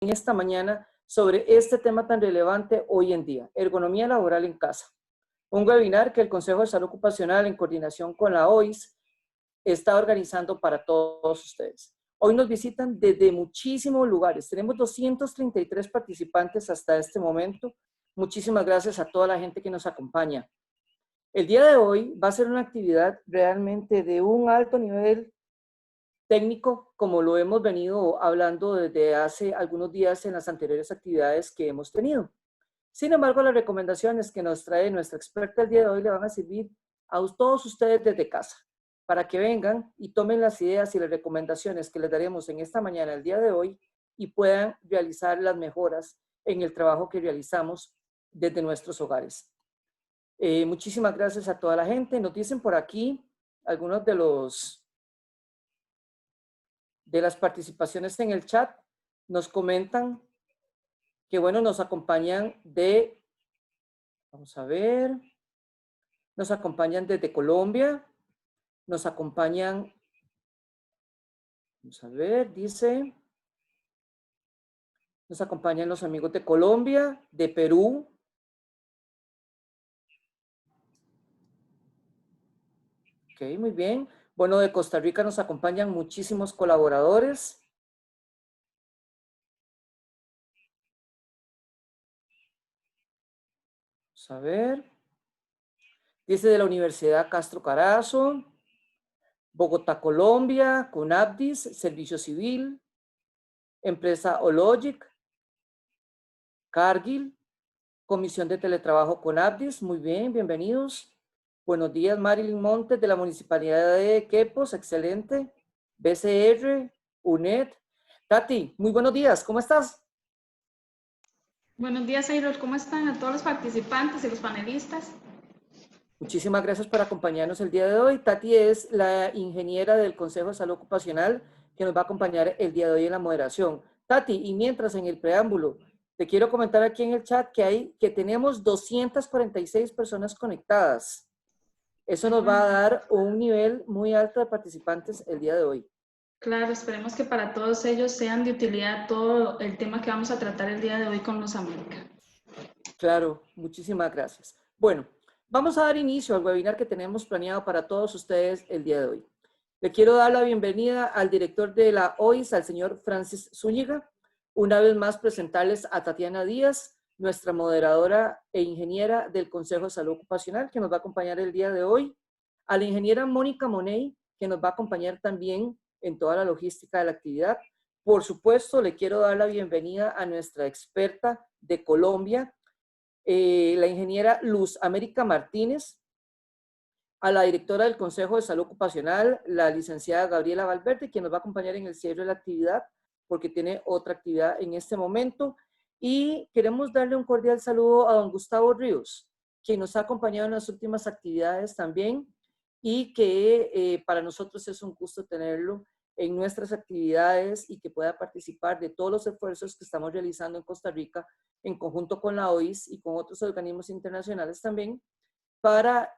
esta mañana sobre este tema tan relevante hoy en día, ergonomía laboral en casa. Un webinar que el Consejo de Salud Ocupacional en coordinación con la OIS está organizando para todos ustedes. Hoy nos visitan desde muchísimos lugares. Tenemos 233 participantes hasta este momento. Muchísimas gracias a toda la gente que nos acompaña. El día de hoy va a ser una actividad realmente de un alto nivel técnico, como lo hemos venido hablando desde hace algunos días en las anteriores actividades que hemos tenido. Sin embargo, las recomendaciones que nos trae nuestra experta el día de hoy le van a servir a todos ustedes desde casa, para que vengan y tomen las ideas y las recomendaciones que les daremos en esta mañana, el día de hoy, y puedan realizar las mejoras en el trabajo que realizamos desde nuestros hogares. Muchísimas gracias a toda la gente. Nos dicen por aquí algunos de las participaciones en el chat. Nos comentan que, bueno, nos acompañan vamos a ver, nos acompañan desde Colombia, nos acompañan, vamos a ver, dice, nos acompañan los amigos de Colombia, de Perú, ok, muy bien. Bueno, de Costa Rica nos acompañan muchísimos colaboradores. Vamos a ver. Dice de la Universidad Castro Carazo, Bogotá, Colombia, CONAPDIS, Servicio Civil, Empresa Ologic, Cargill, Comisión de Teletrabajo CONAPDIS, muy bien, bienvenidos. Buenos días, Marilyn Montes de la Municipalidad de Quepos, excelente. BCR, UNED. Tati, muy buenos días, ¿cómo estás? Buenos días, Ayrol, ¿cómo están a todos los participantes y los panelistas? Muchísimas gracias por acompañarnos el día de hoy. Tati es la ingeniera del Consejo de Salud Ocupacional que nos va a acompañar el día de hoy en la moderación. Tati, y mientras en el preámbulo, te quiero comentar aquí en el chat que tenemos 246 personas conectadas. Eso nos va a dar un nivel muy alto de participantes el día de hoy. Claro, esperemos que para todos ellos sean de utilidad todo el tema que vamos a tratar el día de hoy con Luz América. Claro, muchísimas gracias. Bueno, vamos a dar inicio al webinar que tenemos planeado para todos ustedes el día de hoy. Le quiero dar la bienvenida al director de la OIS, al señor Francis Zúñiga. Una vez más presentarles a Tatiana Díaz, nuestra moderadora e ingeniera del Consejo de Salud Ocupacional, que nos va a acompañar el día de hoy. A la ingeniera Mónica Money, que nos va a acompañar también en toda la logística de la actividad. Por supuesto, le quiero dar la bienvenida a nuestra experta de Colombia, la ingeniera Luz América Martínez, a la directora del Consejo de Salud Ocupacional, la licenciada Gabriela Valverde, quien nos va a acompañar en el cierre de la actividad, porque tiene otra actividad en este momento. Y queremos darle un cordial saludo a don Gustavo Ríos, quien nos ha acompañado en las últimas actividades también, y que para nosotros es un gusto tenerlo en nuestras actividades y que pueda participar de todos los esfuerzos que estamos realizando en Costa Rica en conjunto con la OIS y con otros organismos internacionales también, para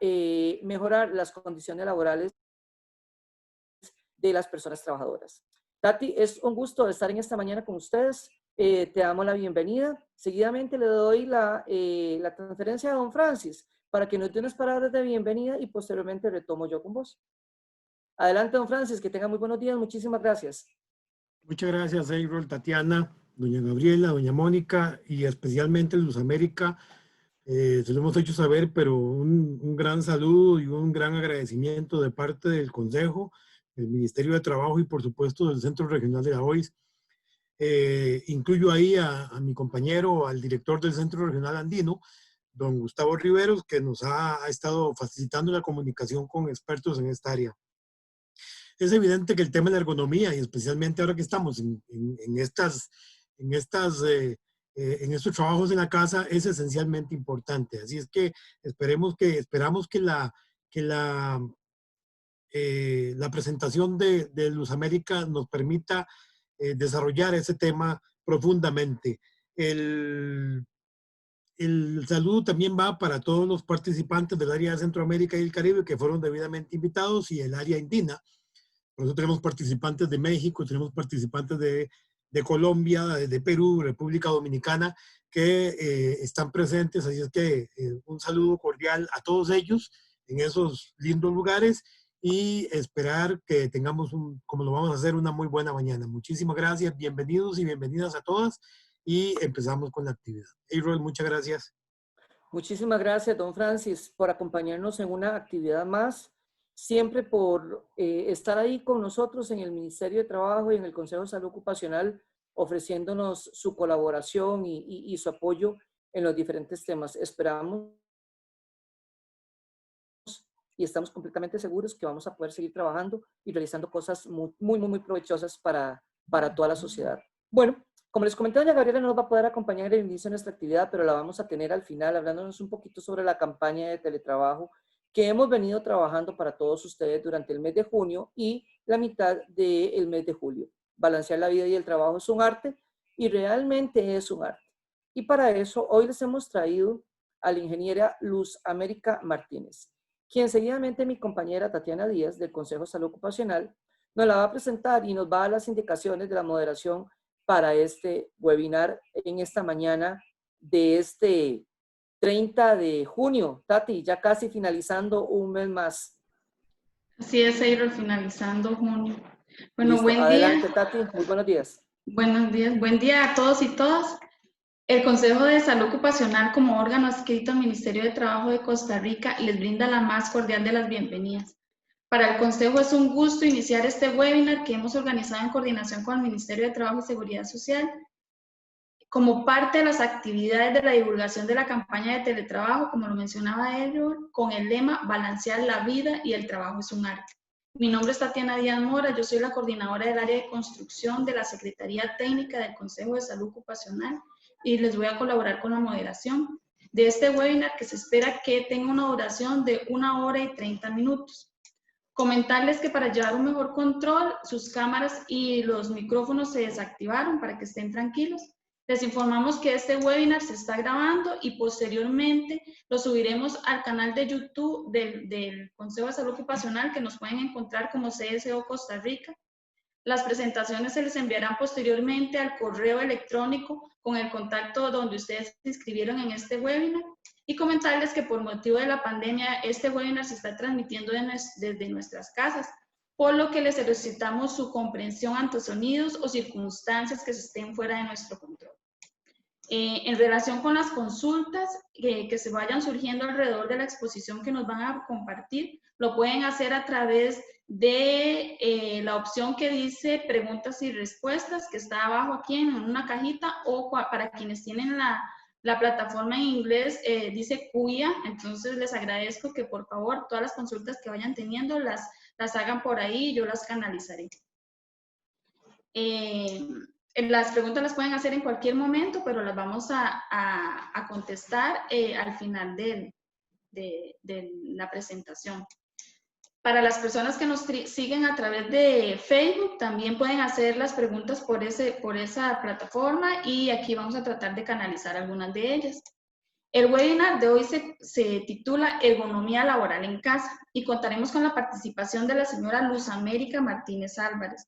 mejorar las condiciones laborales de las personas trabajadoras. Tati, es un gusto estar en esta mañana con ustedes. Te damos la bienvenida. Seguidamente le doy la transferencia a don Francis para que nos dé unas palabras de bienvenida y posteriormente retomo yo con vos. Adelante, don Francis, que tenga muy buenos días. Muchísimas gracias. Muchas gracias, Ayrol, Tatiana, doña Gabriela, doña Mónica y especialmente Luz América. Se lo hemos hecho saber, pero un gran saludo y un gran agradecimiento de parte del Consejo, del Ministerio de Trabajo y por supuesto del Centro Regional de la OIS. Incluyo ahí a mi compañero, al director del Centro Regional Andino, don Gustavo Riveros, que nos ha estado facilitando la comunicación con expertos en esta área. Es evidente que el tema de la ergonomía, y especialmente ahora que estamos en estos trabajos en la casa, es esencialmente importante. Así es que esperamos que la presentación de Luz América nos permita desarrollar ese tema profundamente. El saludo también va para todos los participantes del área de Centroamérica y el Caribe que fueron debidamente invitados y el área andina. Por eso tenemos participantes de México, tenemos participantes de de Colombia, de Perú, República Dominicana, que están presentes. Así es que un saludo cordial a todos ellos en esos lindos lugares y esperar que tengamos, como lo vamos a hacer, una muy buena mañana. Muchísimas gracias, bienvenidos y bienvenidas a todas y empezamos con la actividad. April, muchas gracias. Muchísimas gracias, don Francis, por acompañarnos en una actividad más, siempre por estar ahí con nosotros en el Ministerio de Trabajo y en el Consejo de Salud Ocupacional, ofreciéndonos su colaboración y su apoyo en los diferentes temas. Esperamos y estamos completamente seguros que vamos a poder seguir trabajando y realizando cosas muy provechosas para toda la sociedad. Bueno, como les comenté, doña Gabriela no nos va a poder acompañar en el inicio de nuestra actividad, pero la vamos a tener al final, hablándonos un poquito sobre la campaña de teletrabajo que hemos venido trabajando para todos ustedes durante el mes de junio y la mitad del mes de julio. Balancear la vida y el trabajo es un arte y realmente es un arte. Y para eso hoy les hemos traído a la ingeniera Luz América Martínez, quien seguidamente mi compañera Tatiana Díaz del Consejo de Salud Ocupacional nos la va a presentar y nos va a dar las indicaciones de la moderación para este webinar en esta mañana de este 30 de junio. Tati, ya casi finalizando un mes más. Así es, April, finalizando junio. Bueno, Listo. buen Adelante, día. Tati. Muy buenos días. Buenos días. Buen día a todos y todas. El Consejo de Salud Ocupacional, como órgano adscrito al Ministerio de Trabajo de Costa Rica, les brinda la más cordial de las bienvenidas. Para el Consejo es un gusto iniciar este webinar que hemos organizado en coordinación con el Ministerio de Trabajo y Seguridad Social como parte de las actividades de la divulgación de la campaña de teletrabajo, como lo mencionaba Edward, con el lema Balancear la vida y el trabajo es un arte. Mi nombre es Tatiana Díaz Mora, yo soy la coordinadora del área de construcción de la Secretaría Técnica del Consejo de Salud Ocupacional y les voy a colaborar con la moderación de este webinar que se espera que tenga una duración de 1 hora y 30 minutos. Comentarles que para llevar un mejor control, sus cámaras y los micrófonos se desactivaron para que estén tranquilos. Les informamos que este webinar se está grabando y posteriormente lo subiremos al canal de YouTube del Consejo de Salud Ocupacional, que nos pueden encontrar como CSO Costa Rica. Las presentaciones se les enviarán posteriormente al correo electrónico con el contacto donde ustedes se inscribieron en este webinar. Y comentarles que por motivo de la pandemia, este webinar se está transmitiendo desde nuestras casas, por lo que les solicitamos su comprensión ante sonidos o circunstancias que estén fuera de nuestro control. En relación con las consultas que se vayan surgiendo alrededor de la exposición que nos van a compartir, lo pueden hacer a través de la opción que dice preguntas y respuestas, que está abajo aquí en una cajita, o para quienes tienen la plataforma en inglés, dice Cuya. Entonces les agradezco que por favor todas las consultas que vayan teniendo las hagan por ahí y yo las canalizaré. Las preguntas las pueden hacer en cualquier momento, pero las vamos a contestar al final de la presentación. Para las personas que nos siguen a través de Facebook, también pueden hacer las preguntas por esa plataforma y aquí vamos a tratar de canalizar algunas de ellas. El webinar de hoy se titula Ergonomía Laboral en Casa y contaremos con la participación de la señora Luz América Martínez Álvarez.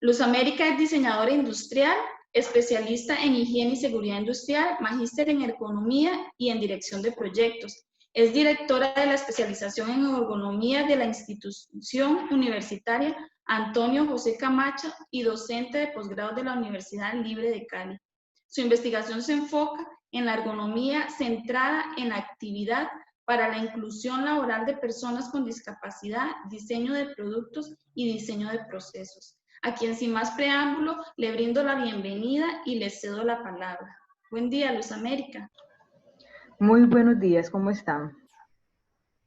Luz América es diseñadora industrial, especialista en higiene y seguridad industrial, magíster en ergonomía y en dirección de proyectos. Es directora de la especialización en ergonomía de la institución universitaria Antonio José Camacho y docente de posgrado de la Universidad Libre de Cali. Su investigación se enfoca en la ergonomía centrada en la actividad para la inclusión laboral de personas con discapacidad, diseño de productos y diseño de procesos. A quien sin más preámbulo le brindo la bienvenida y le cedo la palabra. Buen día, Luz América. Muy buenos días, ¿cómo están?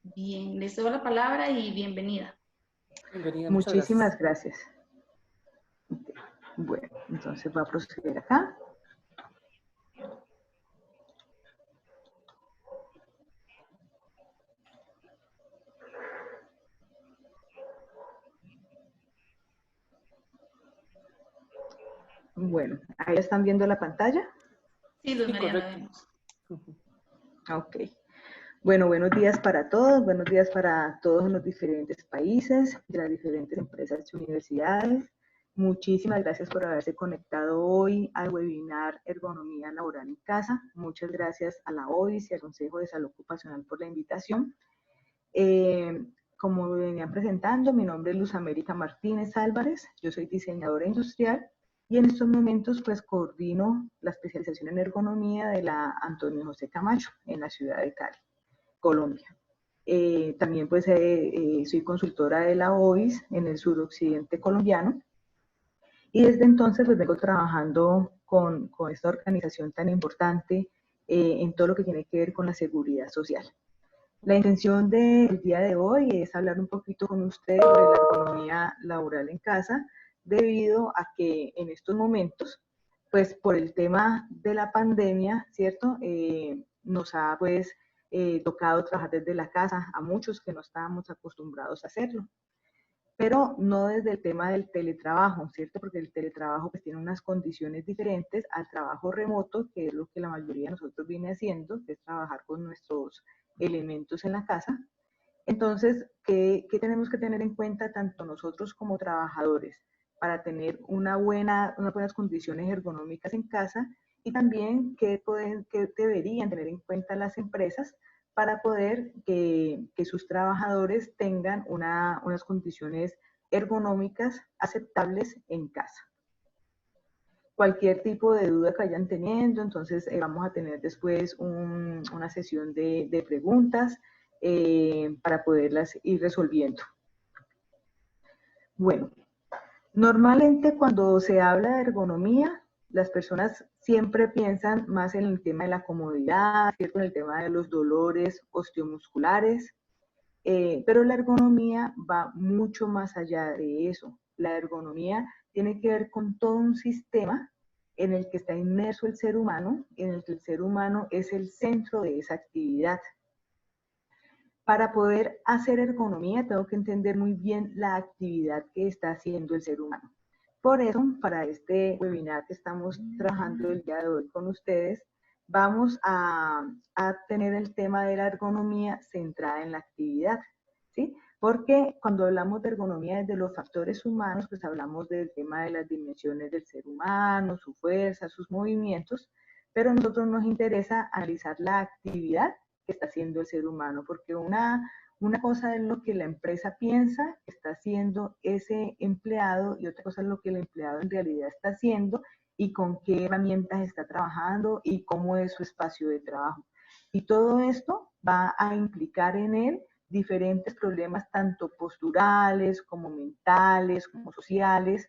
Bien, le cedo la palabra y bienvenida. Bienvenida, muchísimas gracias. Bueno, entonces voy a proceder acá. Bueno, ¿ahí están viendo la pantalla? Sí, Luz María, la vemos. Ok. Bueno, buenos días para todos, buenos días para todos los diferentes países, de las diferentes empresas y universidades. Muchísimas gracias por haberse conectado hoy al webinar Ergonomía Laboral en Casa. Muchas gracias a la OIS y al Consejo de Salud Ocupacional por la invitación. Como venían presentando, mi nombre es Luz América Martínez Álvarez, yo soy diseñadora industrial y en estos momentos pues coordino la especialización en ergonomía de la Antonio José Camacho en la ciudad de Cali, Colombia. También pues soy consultora de la OIS en el suroccidente colombiano y desde entonces pues vengo trabajando con esta organización tan importante en todo lo que tiene que ver con la seguridad social. La intención del día de hoy es hablar un poquito con ustedes sobre la ergonomía laboral en casa, debido a que en estos momentos, pues por el tema de la pandemia, ¿cierto? Nos ha pues tocado trabajar desde la casa a muchos que no estábamos acostumbrados a hacerlo. Pero no desde el tema del teletrabajo, ¿cierto? Porque el teletrabajo pues tiene unas condiciones diferentes al trabajo remoto, que es lo que la mayoría de nosotros viene haciendo, que es trabajar con nuestros elementos en la casa. Entonces, ¿qué tenemos que tener en cuenta tanto nosotros como trabajadores para tener unas buenas condiciones ergonómicas en casa? Y también qué deberían tener en cuenta las empresas para poder que sus trabajadores tengan unas condiciones ergonómicas aceptables en casa. Cualquier tipo de duda que vayan teniendo, entonces vamos a tener después una sesión de preguntas para poderlas ir resolviendo. Bueno, normalmente cuando se habla de ergonomía, las personas siempre piensan más en el tema de la comodidad, ¿cierto? En el tema de los dolores osteomusculares, pero la ergonomía va mucho más allá de eso. La ergonomía tiene que ver con todo un sistema en el que está inmerso el ser humano, en el que el ser humano es el centro de esa actividad. Para poder hacer ergonomía tengo que entender muy bien la actividad que está haciendo el ser humano. Por eso, para este webinar que estamos trabajando el día de hoy con ustedes, vamos a tener el tema de la ergonomía centrada en la actividad, ¿sí? Porque cuando hablamos de ergonomía desde los factores humanos, pues hablamos del tema de las dimensiones del ser humano, su fuerza, sus movimientos, pero a nosotros nos interesa analizar la actividad que está haciendo el ser humano, porque una cosa es lo que la empresa piensa que está haciendo ese empleado y otra cosa es lo que el empleado en realidad está haciendo y con qué herramientas está trabajando y cómo es su espacio de trabajo. Y todo esto va a implicar en él diferentes problemas tanto posturales como mentales, como sociales,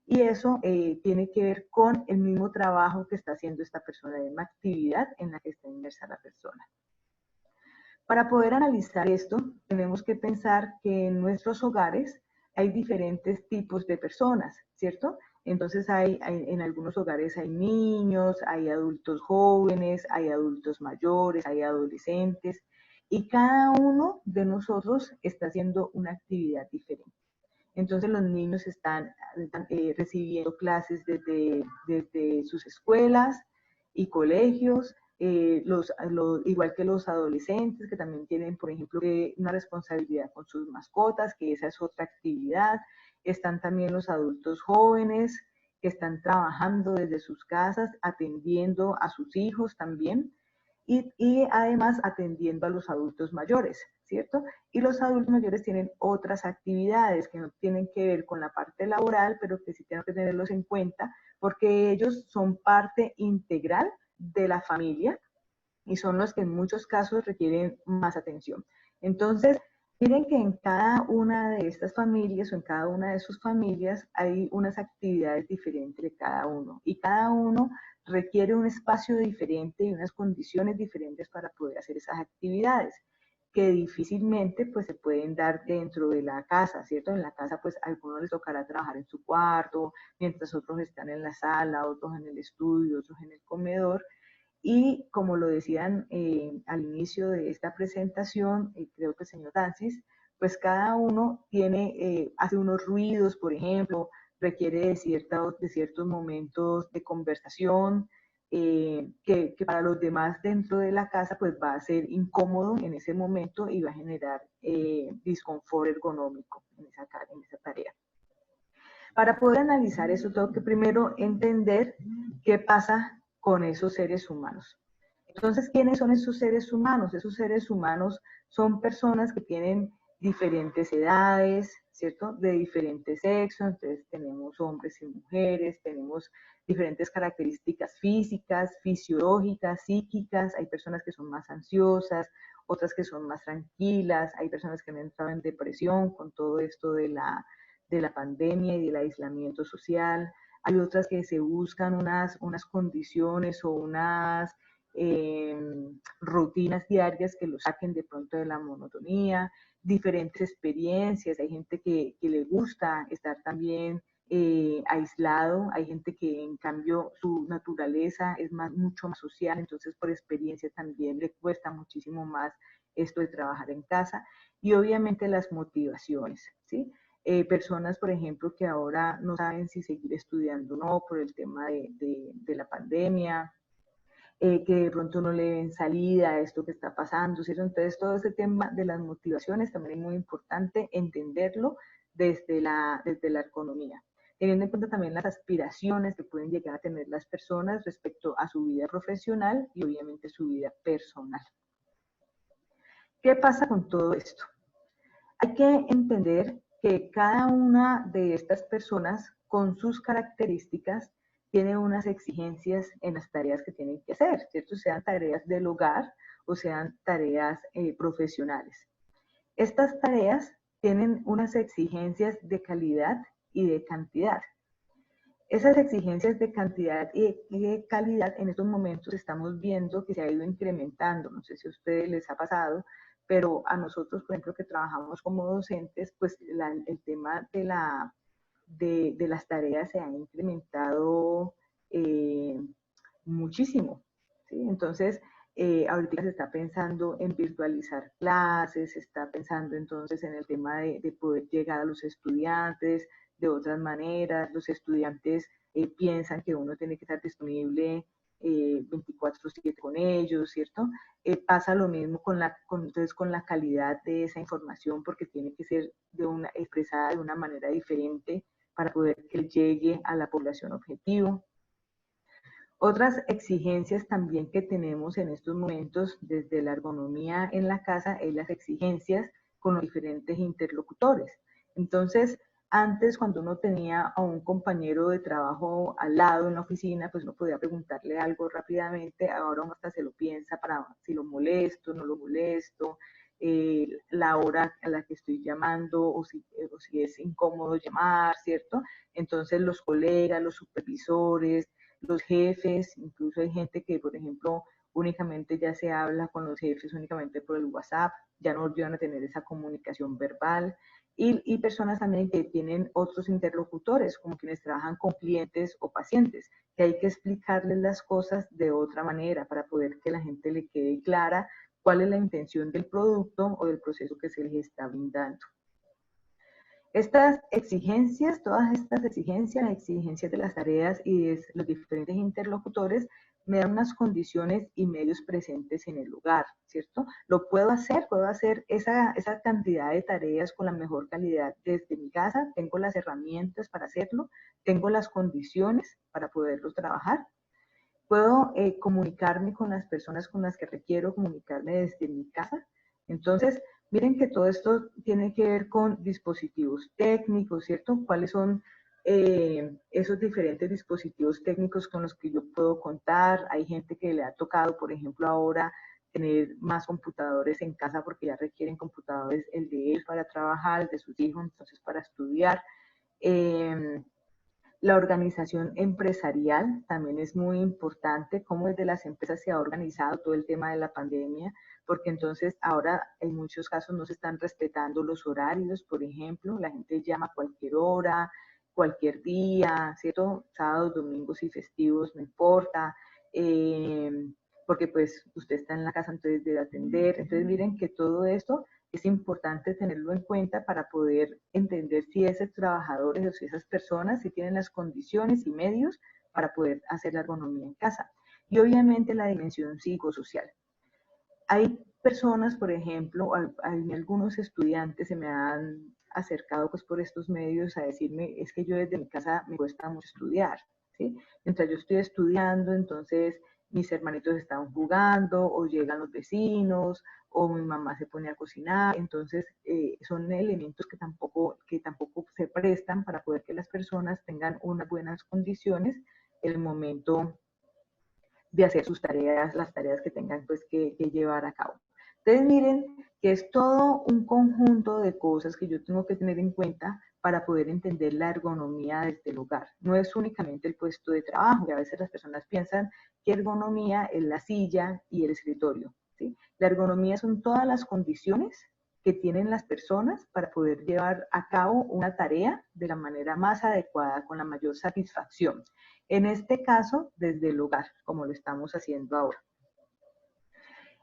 y eso tiene que ver con el mismo trabajo que está haciendo esta persona, la misma actividad en la que está inmersa la persona. Para poder analizar esto, tenemos que pensar que en nuestros hogares hay diferentes tipos de personas, ¿cierto? Entonces en algunos hogares hay niños, hay adultos jóvenes, hay adultos mayores, hay adolescentes, y cada uno de nosotros está haciendo una actividad diferente. Entonces los niños están recibiendo clases desde sus escuelas y colegios, igual que los adolescentes que también tienen, por ejemplo, una responsabilidad con sus mascotas, que esa es otra actividad. Están también los adultos jóvenes que están trabajando desde sus casas, atendiendo a sus hijos también. Y además atendiendo a los adultos mayores, ¿cierto? Y los adultos mayores tienen otras actividades que no tienen que ver con la parte laboral, pero que sí tenemos que tenerlos en cuenta porque ellos son parte integral de la familia y son los que en muchos casos requieren más atención. Entonces, miren que en cada una de estas familias o en cada una de sus familias hay unas actividades diferentes de cada uno y cada uno requiere un espacio diferente y unas condiciones diferentes para poder hacer esas actividades que difícilmente pues se pueden dar dentro de la casa, ¿cierto? En la casa pues a algunos les tocará trabajar en su cuarto, mientras otros están en la sala, otros en el estudio, otros en el comedor. Y como lo decían al inicio de esta presentación, creo que el señor Dancis, pues cada uno hace unos ruidos, por ejemplo, requiere de ciertos momentos de conversación, que para los demás dentro de la casa pues va a ser incómodo en ese momento y va a generar disconfort ergonómico en esa tarea. Para poder analizar eso, tengo que primero entender qué pasa con esos seres humanos. Entonces, ¿quiénes son esos seres humanos? Esos seres humanos son personas que tienen diferentes edades, ¿cierto? De diferentes sexos, entonces tenemos hombres y mujeres, tenemos diferentes características físicas, fisiológicas, psíquicas, hay personas que son más ansiosas, otras que son más tranquilas, hay personas que han entrado en depresión con todo esto de la pandemia y del aislamiento social, hay otras que se buscan unas condiciones o unas rutinas diarias que los saquen de pronto de la monotonía, diferentes experiencias, hay gente que le gusta estar también aislado, hay gente que en cambio su naturaleza es mucho más social, entonces por experiencia también le cuesta muchísimo más esto de trabajar en casa, y obviamente las motivaciones, ¿sí? Personas, por ejemplo, que ahora no saben si seguir estudiando o no por el tema de la pandemia, que de pronto no le ven salida a esto que está pasando, ¿cierto? Entonces todo ese tema de las motivaciones también es muy importante entenderlo desde la economía, teniendo en cuenta también las aspiraciones que pueden llegar a tener las personas respecto a su vida profesional y obviamente su vida personal. ¿Qué pasa con todo esto? Hay que entender que cada una de estas personas, con sus características, tiene unas exigencias en las tareas que tienen que hacer, ¿cierto? Sean tareas del hogar o sean tareas profesionales. Estas tareas tienen unas exigencias de calidad y de cantidad. Esas exigencias de cantidad y de calidad en estos momentos estamos viendo que se ha ido incrementando. No sé si a ustedes les ha pasado, pero a nosotros, por ejemplo, que trabajamos como docentes, pues el tema de las tareas se ha incrementado muchísimo, ¿sí? Entonces, ahorita se está pensando en virtualizar clases, se está pensando entonces en el tema de poder llegar a los estudiantes de otras maneras. Los estudiantes piensan que uno tiene que estar disponible 24/7 con ellos, ¿cierto? Pasa lo mismo entonces con la calidad de esa información, porque tiene que ser expresada de una manera diferente para poder que llegue a la población objetivo. Otras exigencias también que tenemos en estos momentos desde la ergonomía en la casa es las exigencias con los diferentes interlocutores. Entonces, antes, cuando uno tenía a un compañero de trabajo al lado en la oficina, pues uno podía preguntarle algo rápidamente, ahora uno hasta se lo piensa para si lo molesto, no lo molesto, la hora a la que estoy llamando o si es incómodo llamar, ¿cierto? Entonces los colegas, los supervisores, los jefes, incluso hay gente que, por ejemplo, únicamente ya se habla con los jefes únicamente por el WhatsApp, ya no volvieron a tener esa comunicación verbal, y personas también que tienen otros interlocutores, como quienes trabajan con clientes o pacientes, que hay que explicarles las cosas de otra manera para poder que la gente le quede clara cuál es la intención del producto o del proceso que se les está brindando. Estas exigencias, todas estas exigencias, las exigencias de las tareas y de los diferentes interlocutores, me dan unas condiciones y medios presentes en el lugar, ¿cierto? Lo puedo hacer esa cantidad de tareas con la mejor calidad desde mi casa, tengo las herramientas para hacerlo, tengo las condiciones para poderlo trabajar, puedo comunicarme con las personas con las que requiero comunicarme desde mi casa. Entonces, miren que todo esto tiene que ver con dispositivos técnicos, ¿cierto? ¿Cuáles son esos diferentes dispositivos técnicos con los que yo puedo contar? Hay gente que le ha tocado, por ejemplo, ahora tener más computadores en casa porque ya requieren computadores, el de él para trabajar, el de sus hijos, entonces para estudiar. La organización empresarial también es muy importante, cómo desde las empresas se ha organizado todo el tema de la pandemia, porque entonces ahora en muchos casos no se están respetando los horarios, por ejemplo, la gente llama a cualquier hora, cualquier día, ¿cierto? Sábados, domingos y festivos, no importa, porque pues usted está en la casa, entonces debe atender. Entonces miren que todo esto es importante tenerlo en cuenta para poder entender si esos trabajadores o si esas personas si tienen las condiciones y medios para poder hacer la ergonomía en casa. Y obviamente la dimensión psicosocial. Hay personas, por ejemplo, hay algunos estudiantes se me han acercado pues por estos medios a decirme, es que yo desde mi casa me cuesta mucho estudiar, ¿sí? Mientras yo estoy estudiando, entonces mis hermanitos están jugando, o llegan los vecinos, o mi mamá se pone a cocinar. Entonces son elementos que tampoco se prestan para poder que las personas tengan unas buenas condiciones en el momento de hacer sus tareas, las tareas que tengan pues que llevar a cabo. Entonces miren que es todo un conjunto de cosas que yo tengo que tener en cuenta para poder entender la ergonomía desde el hogar. No es únicamente el puesto de trabajo, que a veces las personas piensan que ergonomía es la silla y el escritorio, ¿sí? La ergonomía son todas las condiciones que tienen las personas para poder llevar a cabo una tarea de la manera más adecuada, con la mayor satisfacción. En este caso, desde el hogar, como lo estamos haciendo ahora.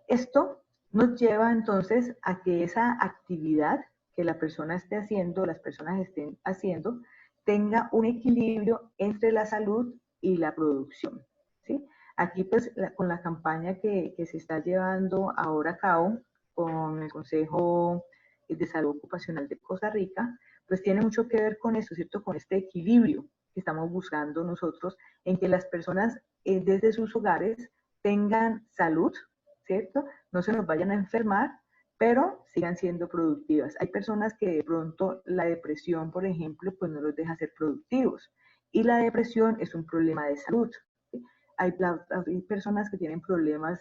Esto nos lleva entonces a que esa actividad que la persona esté haciendo, las personas estén haciendo, tenga un equilibrio entre la salud y la producción, ¿sí? Aquí pues con la campaña que se está llevando ahora a cabo con el Consejo de Salud Ocupacional de Costa Rica, pues tiene mucho que ver con esto, ¿cierto? Con este equilibrio que estamos buscando nosotros, en que las personas desde sus hogares tengan salud, ¿cierto? No se nos vayan a enfermar, pero sigan siendo productivas. Hay personas que de pronto la depresión, por ejemplo, pues no los deja ser productivos. Y la depresión es un problema de salud, ¿sí? Hay personas que tienen problemas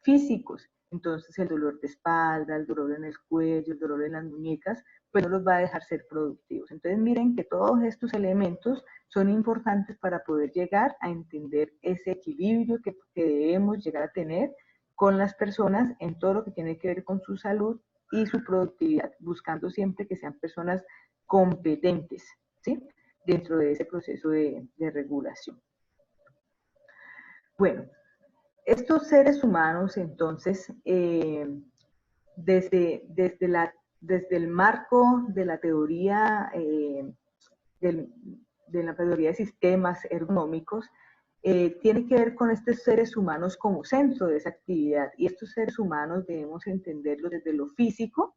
físicos, entonces el dolor de espalda, el dolor en el cuello, el dolor en las muñecas, pues no los va a dejar ser productivos. Entonces miren que todos estos elementos son importantes para poder llegar a entender ese equilibrio que debemos llegar a tener con las personas en todo lo que tiene que ver con su salud y su productividad, buscando siempre que sean personas competentes, ¿sí? Dentro de ese proceso de regulación. Bueno, estos seres humanos, entonces, desde el marco de la teoría de la teoría de sistemas ergonómicos, tiene que ver con estos seres humanos como centro de esa actividad. Y estos seres humanos debemos entenderlos desde lo físico,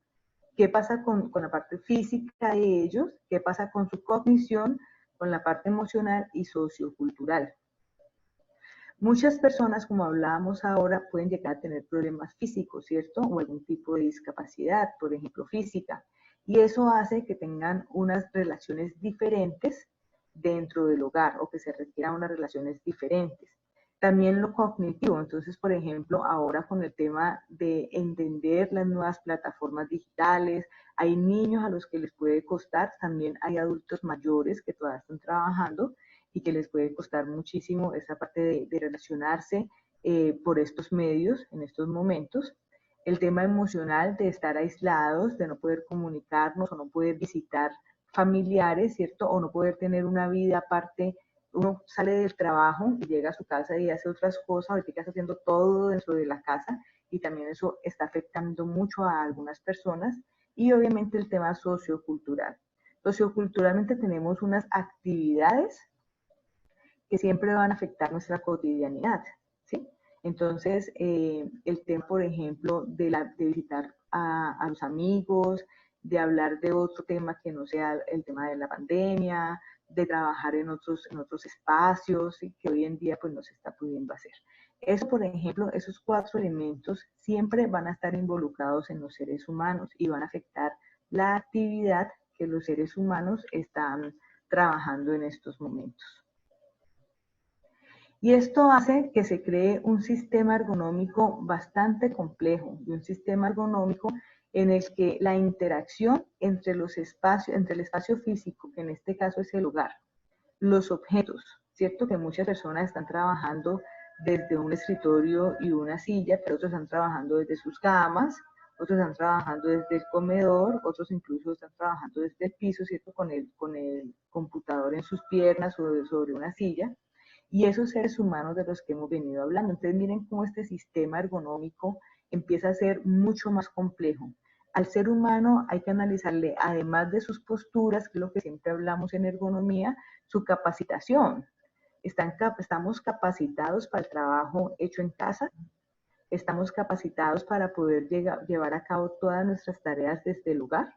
qué pasa con la parte física de ellos, qué pasa con su cognición, con la parte emocional y sociocultural. Muchas personas, como hablábamos ahora, pueden llegar a tener problemas físicos, ¿cierto? O algún tipo de discapacidad, por ejemplo, física. Y eso hace que tengan unas relaciones diferentes dentro del hogar, o que se requieran unas relaciones diferentes. También lo cognitivo, entonces, por ejemplo, ahora con el tema de entender las nuevas plataformas digitales, hay niños a los que les puede costar, también hay adultos mayores que todavía están trabajando y que les puede costar muchísimo esa parte de relacionarse por estos medios en estos momentos. El tema emocional de estar aislados, de no poder comunicarnos o no poder visitar familiares, ¿cierto? O no poder tener una vida aparte. Uno sale del trabajo y llega a su casa y hace otras cosas, ahorita está haciendo todo dentro de la casa, y también eso está afectando mucho a algunas personas. Y obviamente el tema sociocultural. Socioculturalmente tenemos unas actividades que siempre van a afectar nuestra cotidianidad, ¿sí? Entonces, el tema, por ejemplo, de visitar a los amigos, de hablar de otro tema que no sea el tema de la pandemia, de trabajar en otros espacios, ¿sí? Que hoy en día pues no se está pudiendo hacer. Eso, por ejemplo, esos 4 elementos siempre van a estar involucrados en los seres humanos y van a afectar la actividad que los seres humanos están trabajando en estos momentos. Y esto hace que se cree un sistema ergonómico bastante complejo, y un sistema ergonómico en el que la interacción entre los espacios, entre el espacio físico, que en este caso es el hogar, los objetos, ¿cierto? Que muchas personas están trabajando desde un escritorio y una silla, pero otros están trabajando desde sus camas, otros están trabajando desde el comedor, otros incluso están trabajando desde el piso, ¿cierto? Con el computador en sus piernas o sobre una silla. Y esos seres humanos de los que hemos venido hablando. Entonces miren cómo este sistema ergonómico empieza a ser mucho más complejo. Al ser humano hay que analizarle, además de sus posturas, que es lo que siempre hablamos en ergonomía, su capacitación. Estamos capacitados para el trabajo hecho en casa, estamos capacitados para poder llevar a cabo todas nuestras tareas desde el hogar.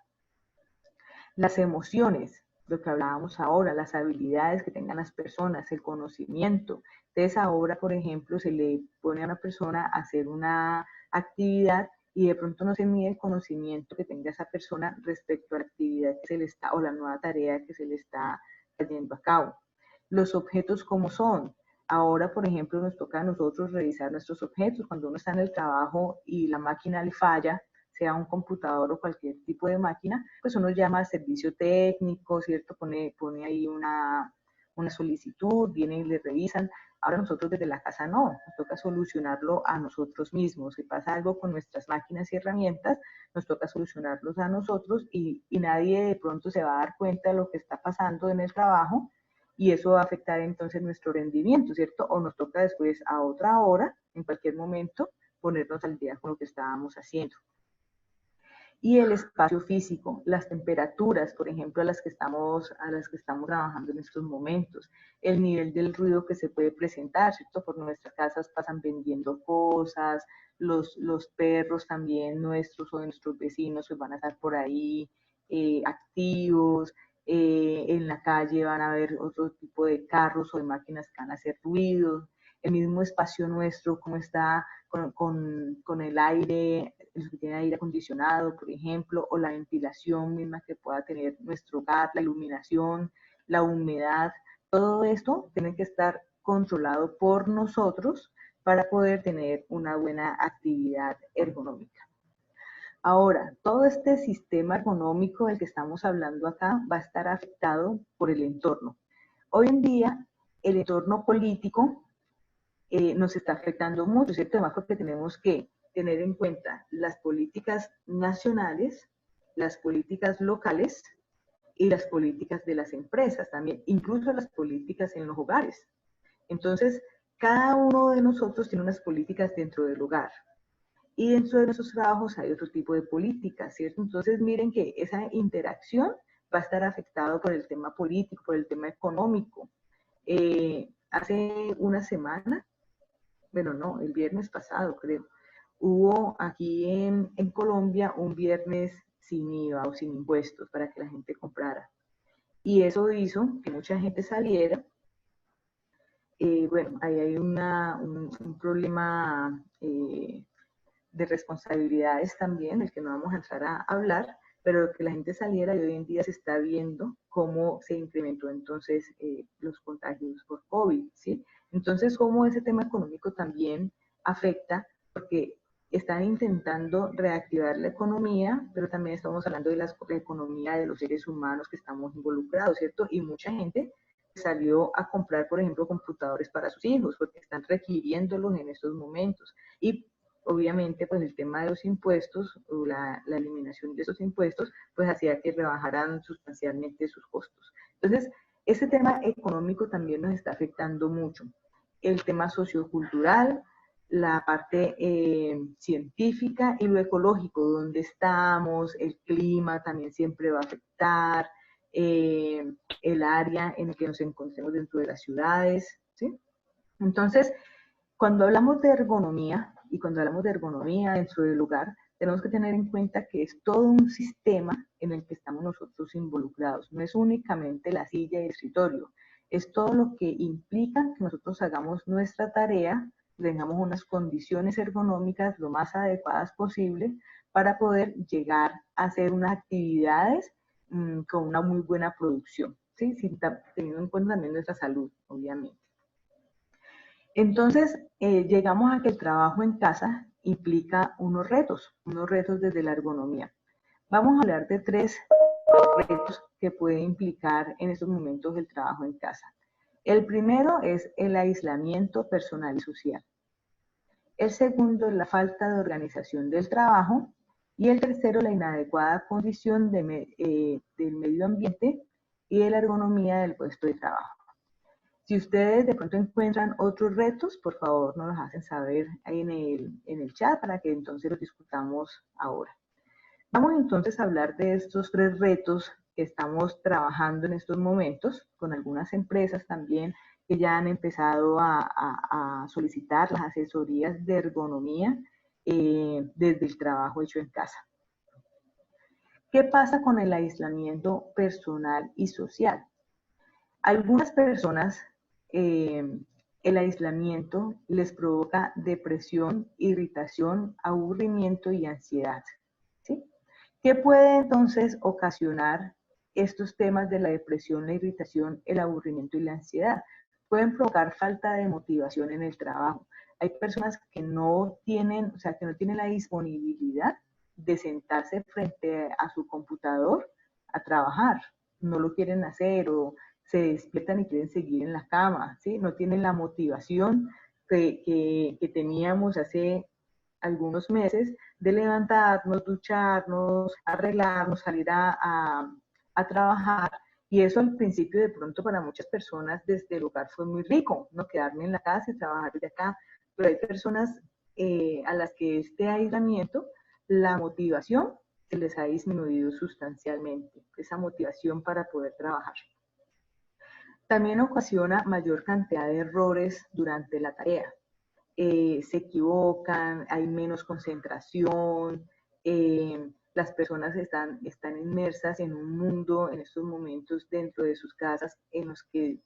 Las emociones, lo que hablábamos ahora, las habilidades que tengan las personas, el conocimiento. Entonces ahora, por ejemplo, se le pone a una persona a hacer una actividad y de pronto no se mide el conocimiento que tenga esa persona respecto a la actividad que se le está, o la nueva tarea que se le está trayendo a cabo. Los objetos como son. Ahora, por ejemplo, nos toca a nosotros revisar nuestros objetos. Cuando uno está en el trabajo y la máquina le falla, sea un computador o cualquier tipo de máquina, pues uno llama al servicio técnico, ¿cierto? Pone ahí una solicitud, vienen y le revisan. Ahora nosotros desde la casa no, nos toca solucionarlo a nosotros mismos. Si pasa algo con nuestras máquinas y herramientas, nos toca solucionarlos a nosotros y nadie de pronto se va a dar cuenta de lo que está pasando en el trabajo y eso va a afectar entonces nuestro rendimiento, ¿cierto? O nos toca después a otra hora, en cualquier momento, ponernos al día con lo que estábamos haciendo. Y el espacio físico, las temperaturas, por ejemplo, a las que estamos trabajando en estos momentos, el nivel del ruido que se puede presentar, ¿cierto? Por nuestras casas pasan vendiendo cosas, los perros también nuestros o de nuestros vecinos pues van a estar por ahí activos, en la calle van a haber otro tipo de carros o de máquinas que van a hacer ruido, el mismo espacio nuestro, cómo está con el aire, los que tienen aire acondicionado, por ejemplo, o la ventilación misma que pueda tener nuestro hogar, la iluminación, la humedad, todo esto tiene que estar controlado por nosotros para poder tener una buena actividad ergonómica. Ahora, todo este sistema ergonómico del que estamos hablando acá va a estar afectado por el entorno. Hoy en día, el entorno político nos está afectando mucho, ¿cierto? Además porque tenemos que tener en cuenta las políticas nacionales, las políticas locales y las políticas de las empresas también, incluso las políticas en los hogares. Entonces, cada uno de nosotros tiene unas políticas dentro del hogar y dentro de nuestros trabajos hay otro tipo de políticas, ¿cierto? Entonces, miren que esa interacción va a estar afectada por el tema político, por el tema económico. Hace una semana, bueno, no, el viernes pasado creo, hubo aquí en Colombia un viernes sin IVA o sin impuestos para que la gente comprara. Y eso hizo que mucha gente saliera. Bueno, ahí hay un problema de responsabilidades también, del que no vamos a entrar a hablar, pero que la gente saliera y hoy en día se está viendo cómo se incrementó entonces los contagios por COVID, ¿sí? Entonces, cómo ese tema económico también afecta, porque están intentando reactivar la economía, pero también estamos hablando de la economía de los seres humanos que estamos involucrados, ¿cierto? Y mucha gente salió a comprar, por ejemplo, computadores para sus hijos, porque están requiriéndolos en estos momentos. Y obviamente, pues el tema de los impuestos o la eliminación de esos impuestos, pues hacía que rebajaran sustancialmente sus costos. Entonces, ese tema económico también nos está afectando mucho. El tema sociocultural, la parte científica y lo ecológico, donde estamos, el clima también siempre va a afectar, el área en el que nos encontremos dentro de las ciudades, ¿sí? Entonces, cuando hablamos de ergonomía, y cuando hablamos de ergonomía dentro del hogar, tenemos que tener en cuenta que es todo un sistema en el que estamos nosotros involucrados. No es únicamente la silla y el escritorio, es todo lo que implica que nosotros hagamos nuestra tarea, tengamos unas condiciones ergonómicas lo más adecuadas posible para poder llegar a hacer unas actividades con una muy buena producción, ¿sí? Teniendo en cuenta también nuestra salud, obviamente. Entonces, llegamos a que el trabajo en casa implica unos retos desde la ergonomía. Vamos a hablar de 3 retos que puede implicar en estos momentos el trabajo en casa. El primero es el aislamiento personal y social. El segundo es la falta de organización del trabajo. Y el tercero, la inadecuada condición del medio ambiente y de la ergonomía del puesto de trabajo. Si ustedes de pronto encuentran otros retos, por favor nos los hacen saber ahí en el chat para que entonces los discutamos ahora. Vamos entonces a hablar de estos 3 retos que estamos trabajando en estos momentos, con algunas empresas también que ya han empezado a solicitar las asesorías de ergonomía desde el trabajo hecho en casa. ¿Qué pasa con el aislamiento personal y social? Algunas personas, el aislamiento les provoca depresión, irritación, aburrimiento y ansiedad, ¿sí? ¿Qué puede entonces ocasionar estos temas de la depresión, la irritación, el aburrimiento y la ansiedad? Pueden provocar falta de motivación en el trabajo. Hay personas que no tienen, o sea, que no tienen la disponibilidad de sentarse frente a su computador a trabajar. No lo quieren hacer o se despiertan y quieren seguir en la cama, ¿sí? No tienen la motivación que teníamos hace algunos meses de levantarnos, ducharnos, arreglarnos, salir a trabajar. Y eso al principio de pronto para muchas personas desde el hogar fue muy rico, ¿no? Quedarme en la casa y trabajar desde acá. Pero hay personas a las que este aislamiento, la motivación se les ha disminuido sustancialmente, esa motivación para poder trabajar. También ocasiona mayor cantidad de errores durante la tarea. Se equivocan, hay menos concentración, las personas están inmersas en un mundo en estos momentos dentro de sus casas en los que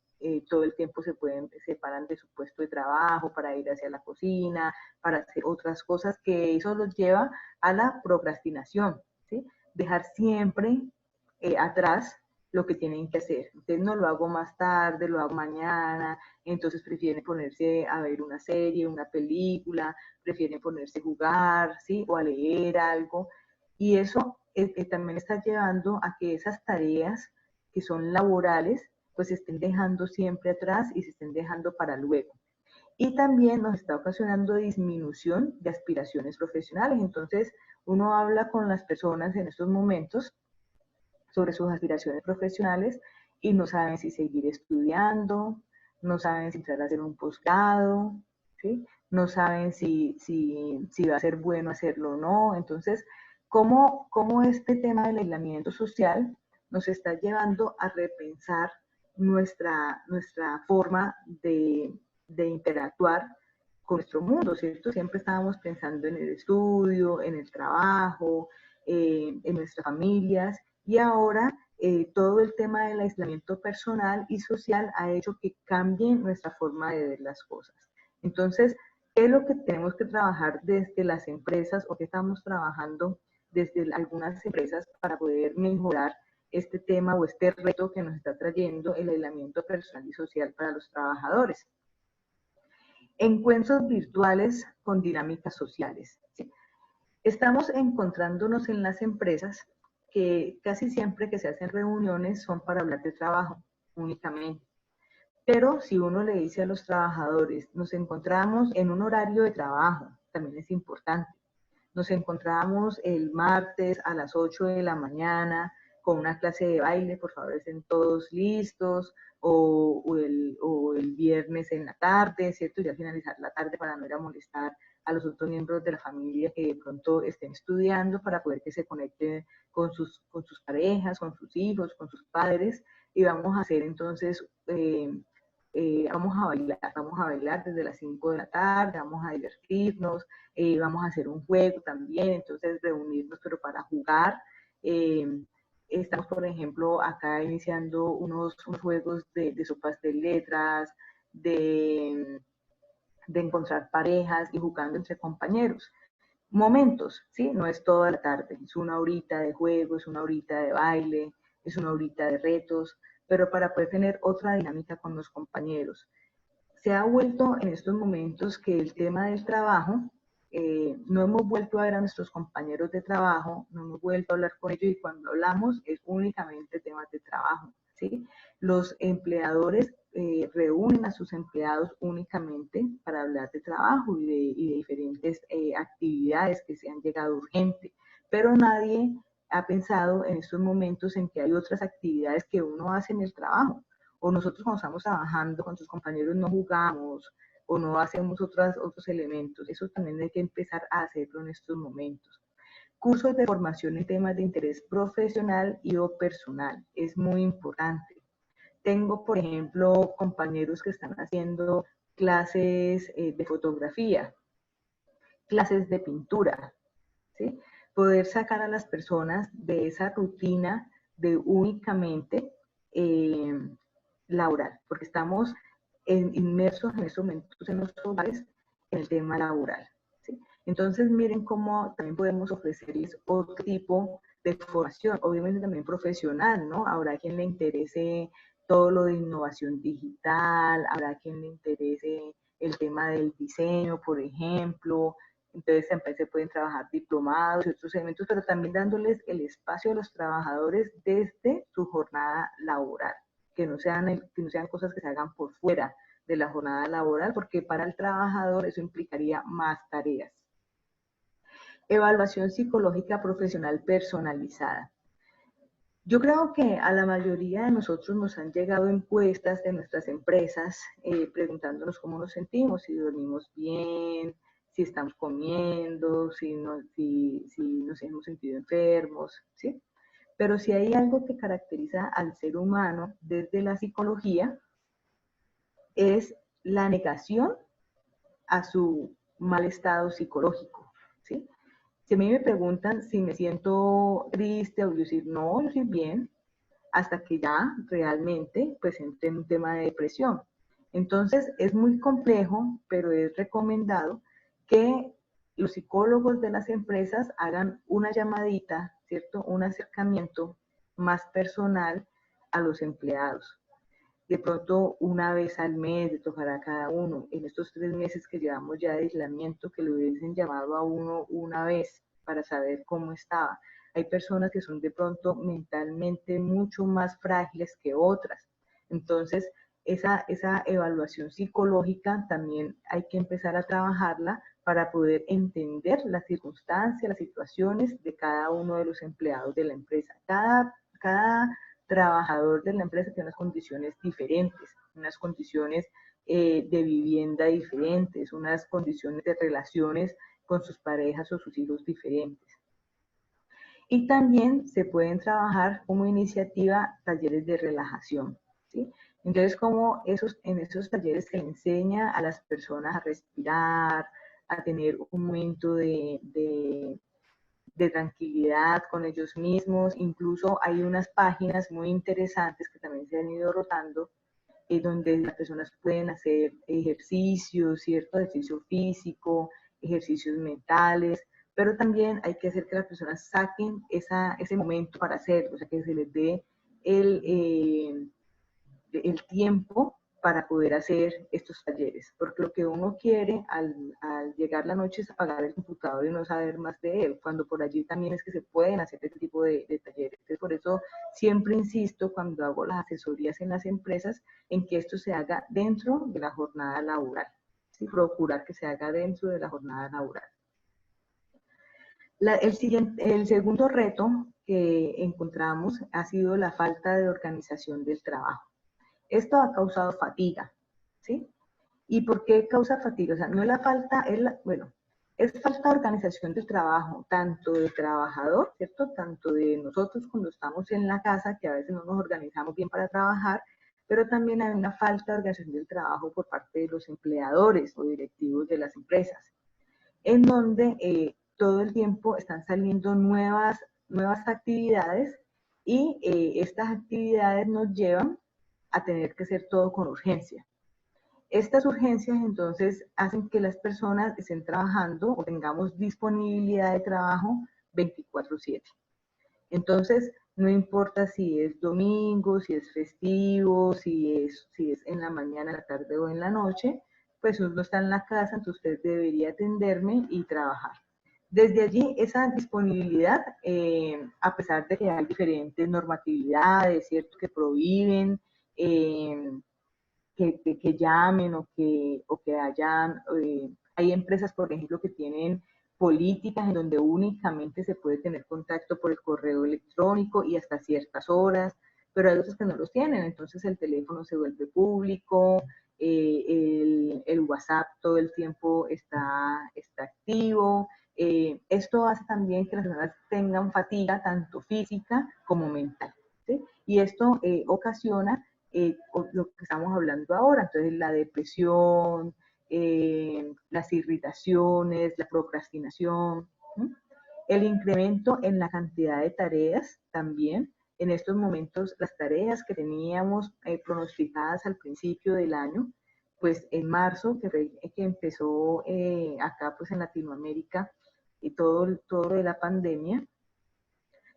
todo el tiempo se separan de su puesto de trabajo para ir hacia la cocina, para hacer otras cosas, que eso los lleva a la procrastinación, ¿sí? Dejar siempre atrás lo que tienen que hacer. Entonces no lo hago más tarde, lo hago mañana, entonces prefieren ponerse a ver una serie, una película, prefieren ponerse a jugar, ¿sí? O a leer algo. Y eso también está llevando a que esas tareas que son laborales, pues se estén dejando siempre atrás y se estén dejando para luego. Y también nos está ocasionando disminución de aspiraciones profesionales. Entonces, uno habla con las personas en estos momentos sobre sus aspiraciones profesionales y no saben si seguir estudiando, no saben si entrar a hacer un posgrado, ¿sí? No saben si va a ser bueno hacerlo o no. Entonces, ¿cómo este tema del aislamiento social nos está llevando a repensar nuestra forma de interactuar con nuestro mundo, ¿cierto? Siempre estábamos pensando en el estudio, en el trabajo, en nuestras familias, y ahora todo el tema del aislamiento personal y social ha hecho que cambie nuestra forma de ver las cosas. Entonces, ¿qué es lo que tenemos que trabajar desde las empresas o qué estamos trabajando desde algunas empresas para poder mejorar este tema o este reto que nos está trayendo el aislamiento personal y social para los trabajadores? Encuentros virtuales con dinámicas sociales, ¿sí? Estamos encontrándonos en las empresas que casi siempre que se hacen reuniones son para hablar de trabajo únicamente. Pero si uno le dice a los trabajadores, nos encontramos en un horario de trabajo, también es importante. Nos encontramos el martes a las 8 de la mañana con una clase de baile, por favor estén todos listos, o el viernes en la tarde, ¿cierto? Ya finalizar la tarde para no ir a molestar a los otros miembros de la familia que de pronto estén estudiando, para poder que se conecten con sus parejas, con sus hijos, con sus padres, y vamos a hacer entonces, vamos a bailar desde las 5 de la tarde, vamos a divertirnos, vamos a hacer un juego también, entonces reunirnos pero para jugar. Estamos, por ejemplo, acá iniciando unos juegos de sopas de letras, de encontrar parejas y jugando entre compañeros. Momentos, ¿sí? No es toda la tarde, es una horita de juego, es una horita de baile, es una horita de retos, pero para poder tener otra dinámica con los compañeros. Se ha vuelto en estos momentos que el tema del trabajo, no hemos vuelto a ver a nuestros compañeros de trabajo, no hemos vuelto a hablar con ellos, y cuando hablamos es únicamente temas de trabajo, ¿sí? Los empleadores reúnen a sus empleados únicamente para hablar de trabajo y de diferentes actividades que se han llegado urgente, pero nadie ha pensado en estos momentos en que hay otras actividades que uno hace en el trabajo, o nosotros cuando estamos trabajando con sus compañeros no jugamos o no hacemos otros elementos. Eso también hay que empezar a hacerlo en estos momentos. Cursos de formación en temas de interés profesional y o personal, es muy importante. Tengo, por ejemplo, compañeros que están haciendo clases de fotografía, clases de pintura, ¿sí? poder sacar a las personas de esa rutina de únicamente laboral, porque estamos inmersos en estos momentos en los hogares en el tema laboral, ¿sí? Entonces, miren cómo también podemos ofrecerles otro tipo de formación, obviamente también profesional, ¿no? Habrá quien le interese todo lo de innovación digital, habrá quien le interese el tema del diseño, por ejemplo. Entonces también se pueden trabajar diplomados y otros elementos, pero también dándoles el espacio a los trabajadores desde su jornada laboral, que no sean cosas que se hagan por fuera de la jornada laboral, porque para el trabajador eso implicaría más tareas. Evaluación psicológica profesional personalizada. Yo creo que a la mayoría de nosotros nos han llegado encuestas de nuestras empresas preguntándonos cómo nos sentimos, si dormimos bien, si estamos comiendo, si nos hemos sentido enfermos, ¿sí? Pero si hay algo que caracteriza al ser humano desde la psicología, es la negación a su mal estado psicológico, ¿sí? Si a mí me preguntan si me siento triste o yo decir, no, yo estoy bien, hasta que ya realmente pues entre en un tema de depresión. Entonces es muy complejo, pero es recomendado que los psicólogos de las empresas hagan una llamadita, ¿cierto? Un acercamiento más personal a los empleados. De pronto una vez al mes le tocará a cada uno. En estos 3 meses que llevamos ya de aislamiento, que lo hubiesen llamado a uno una vez para saber cómo estaba. Hay personas que son de pronto mentalmente mucho más frágiles que otras. Entonces, esa evaluación psicológica también hay que empezar a trabajarla para poder entender las circunstancias, las situaciones de cada uno de los empleados de la empresa. Cada trabajador de la empresa tiene unas condiciones diferentes, unas condiciones de vivienda diferentes, unas condiciones de relaciones con sus parejas o sus hijos diferentes. Y también se pueden trabajar como iniciativa talleres de relajación, ¿sí? Entonces, como en esos talleres se enseña a las personas a respirar, a tener un momento de tranquilidad con ellos mismos. Incluso hay unas páginas muy interesantes que también se han ido rotando, donde las personas pueden hacer ejercicios, cierto ejercicio físico, ejercicios mentales, pero también hay que hacer que las personas saquen ese momento para hacerlo, o sea, que se les dé el tiempo para poder hacer estos talleres, porque lo que uno quiere al llegar la noche es apagar el computador y no saber más de él, cuando por allí también es que se pueden hacer este tipo de talleres. Entonces, por eso siempre insisto cuando hago las asesorías en las empresas en que esto se haga dentro de la jornada laboral, ¿sí? Procurar que se haga dentro de la jornada laboral. El segundo reto que encontramos ha sido la falta de organización del trabajo. Esto ha causado fatiga, ¿sí? ¿Y por qué causa fatiga? O sea, no es la falta, es falta de organización del trabajo, tanto del trabajador, ¿cierto? Tanto de nosotros cuando estamos en la casa, que a veces no nos organizamos bien para trabajar, pero también hay una falta de organización del trabajo por parte de los empleadores o directivos de las empresas, en donde todo el tiempo están saliendo nuevas actividades y estas actividades nos llevan a tener que hacer todo con urgencia. Estas urgencias entonces hacen que las personas estén trabajando o tengamos disponibilidad de trabajo 24/7. Entonces, no importa si es domingo, si es festivo, si es en la mañana, en la tarde o en la noche, pues uno está en la casa, entonces usted debería atenderme y trabajar. Desde allí, esa disponibilidad, a pesar de que hay diferentes normatividades, ¿cierto?, que prohíben que llamen o que hayan, hay empresas, por ejemplo, que tienen políticas en donde únicamente se puede tener contacto por el correo electrónico y hasta ciertas horas, pero hay otras que no los tienen, entonces el teléfono se vuelve público, el WhatsApp todo el tiempo está activo. Esto hace también que las personas tengan fatiga tanto física como mental, ¿sí? Y esto ocasiona lo que estamos hablando ahora, entonces la depresión, las irritaciones, la procrastinación. El incremento en la cantidad de tareas también. En estos momentos, las tareas que teníamos pronosticadas al principio del año, pues en marzo, que empezó acá pues en Latinoamérica y todo de la pandemia,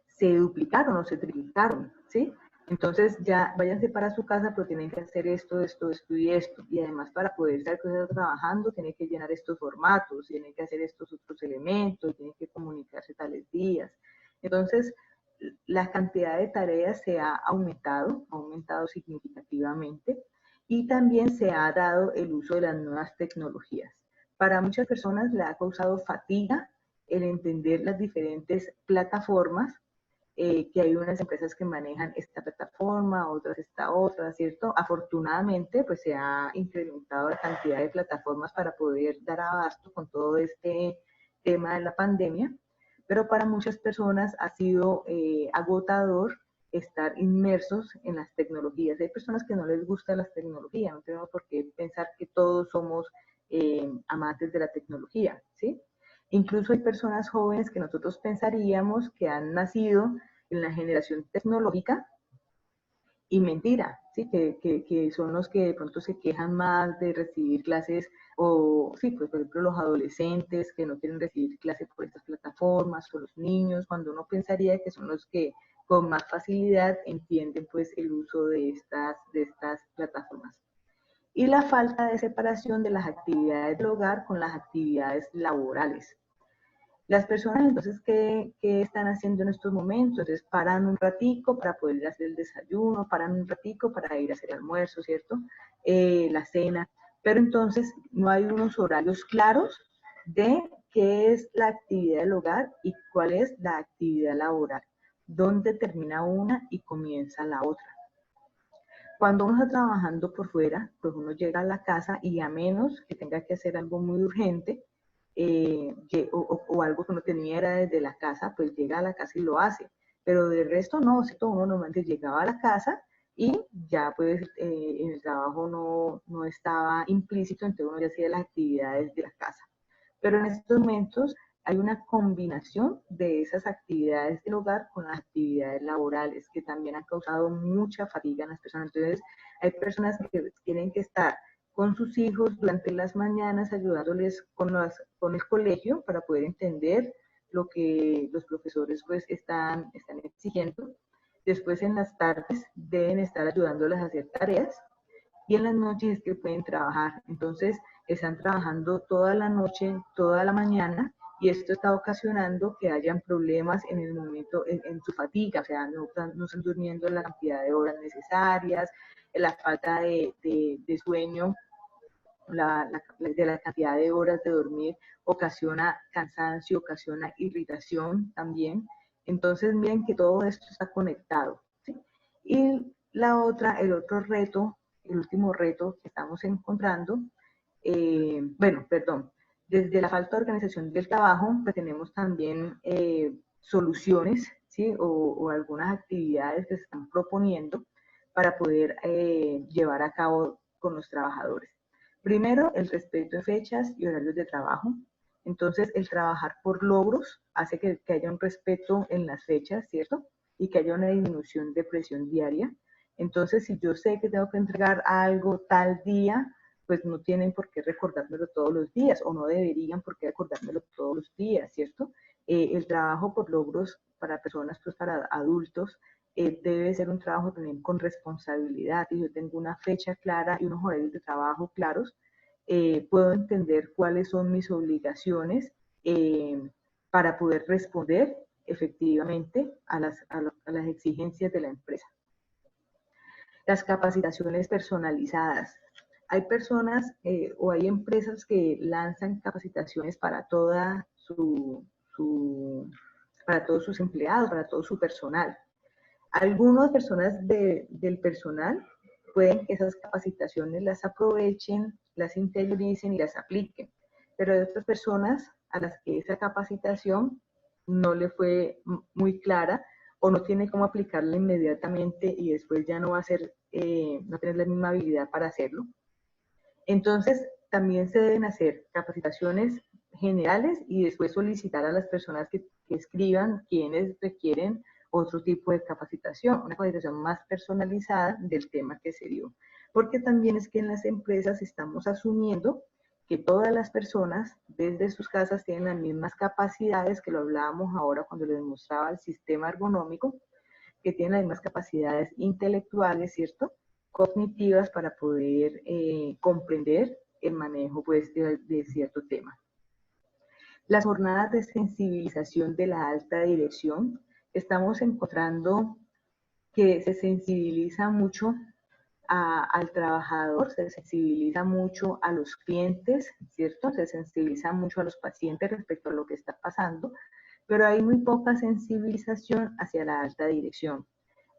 se duplicaron o se triplicaron, ¿sí? Entonces ya váyanse para su casa, pero tienen que hacer esto, esto, esto y esto. Y además para poder estar trabajando, tienen que llenar estos formatos, tienen que hacer estos otros elementos, tienen que comunicarse tales días. Entonces, la cantidad de tareas se ha aumentado significativamente y también se ha dado el uso de las nuevas tecnologías. Para muchas personas le ha causado fatiga el entender las diferentes plataformas, que hay unas empresas que manejan esta plataforma, otras esta otra, ¿cierto? Afortunadamente, pues se ha incrementado la cantidad de plataformas para poder dar abasto con todo este tema de la pandemia, pero para muchas personas ha sido agotador estar inmersos en las tecnologías. Hay personas que no les gusta las tecnologías, no tenemos por qué pensar que todos somos amantes de la tecnología, ¿sí? Incluso hay personas jóvenes que nosotros pensaríamos que han nacido en la generación tecnológica y mentira, ¿sí? Que son los que de pronto se quejan más de recibir clases o, sí, pues por ejemplo los adolescentes que no quieren recibir clases por estas plataformas o los niños, cuando uno pensaría que son los que con más facilidad entienden pues el uso de estas plataformas. Y la falta de separación de las actividades del hogar con las actividades laborales. Las personas entonces, ¿qué están haciendo en estos momentos? Entonces paran un ratico para poder ir a hacer el desayuno, paran un ratico para ir a hacer el almuerzo, ¿cierto? La cena, pero entonces no hay unos horarios claros de qué es la actividad del hogar y cuál es la actividad laboral, dónde termina una y comienza la otra. Cuando uno está trabajando por fuera, pues uno llega a la casa y a menos que tenga que hacer algo muy urgente, o algo que uno tenía era desde la casa, pues llega a la casa y lo hace. Pero de resto no, ¿cierto? Uno normalmente llegaba a la casa y ya pues en el trabajo no estaba implícito, entonces uno ya hacía las actividades de la casa. Pero en estos momentos hay una combinación de esas actividades del hogar con las actividades laborales que también han causado mucha fatiga en las personas. Entonces hay personas que tienen que estar con sus hijos durante las mañanas, ayudándoles con el colegio para poder entender lo que los profesores pues están exigiendo. Después en las tardes deben estar ayudándoles a hacer tareas y en las noches es que pueden trabajar. Entonces están trabajando toda la noche, toda la mañana y esto está ocasionando que hayan problemas en el momento, en su fatiga, o sea, no están durmiendo la cantidad de horas necesarias, la falta de sueño, de la cantidad de horas de dormir ocasiona cansancio, ocasiona irritación también. Entonces miren que todo esto está conectado, ¿sí? Y el otro reto, el último reto que estamos encontrando, desde la falta de organización del trabajo, pues tenemos también soluciones, ¿sí? O algunas actividades que se están proponiendo para poder llevar a cabo con los trabajadores. Primero, el respeto de fechas y horarios de trabajo. Entonces, el trabajar por logros hace que haya un respeto en las fechas, ¿cierto? Y que haya una disminución de presión diaria. Entonces, si yo sé que tengo que entregar algo tal día, pues no tienen por qué recordármelo todos los días o no deberían por qué recordármelo todos los días, ¿cierto? El trabajo por logros para personas, pues para adultos, debe ser un trabajo también con responsabilidad. Y yo tengo una fecha clara y unos horarios de trabajo claros, puedo entender cuáles son mis obligaciones para poder responder efectivamente a las exigencias de la empresa. Las capacitaciones personalizadas. Hay personas o hay empresas que lanzan capacitaciones para para todos sus empleados, para todo su personal. Algunas personas del personal pueden que esas capacitaciones las aprovechen, las interioricen y las apliquen, pero hay otras personas a las que esa capacitación no le fue muy clara o no tiene cómo aplicarla inmediatamente y después ya no va a ser, no tener la misma habilidad para hacerlo. Entonces, también se deben hacer capacitaciones generales y después solicitar a las personas que escriban quienes requieren otro tipo de capacitación, una capacitación más personalizada del tema que se dio. Porque también es que en las empresas estamos asumiendo que todas las personas desde sus casas tienen las mismas capacidades, que lo hablábamos ahora cuando les mostraba el sistema ergonómico, que tienen las mismas capacidades intelectuales, ¿cierto?, cognitivas para poder comprender el manejo pues, de cierto tema. Las jornadas de sensibilización de la alta dirección, estamos encontrando que se sensibiliza mucho al trabajador, se sensibiliza mucho a los clientes, ¿cierto? Se sensibiliza mucho a los pacientes respecto a lo que está pasando, pero hay muy poca sensibilización hacia la alta dirección,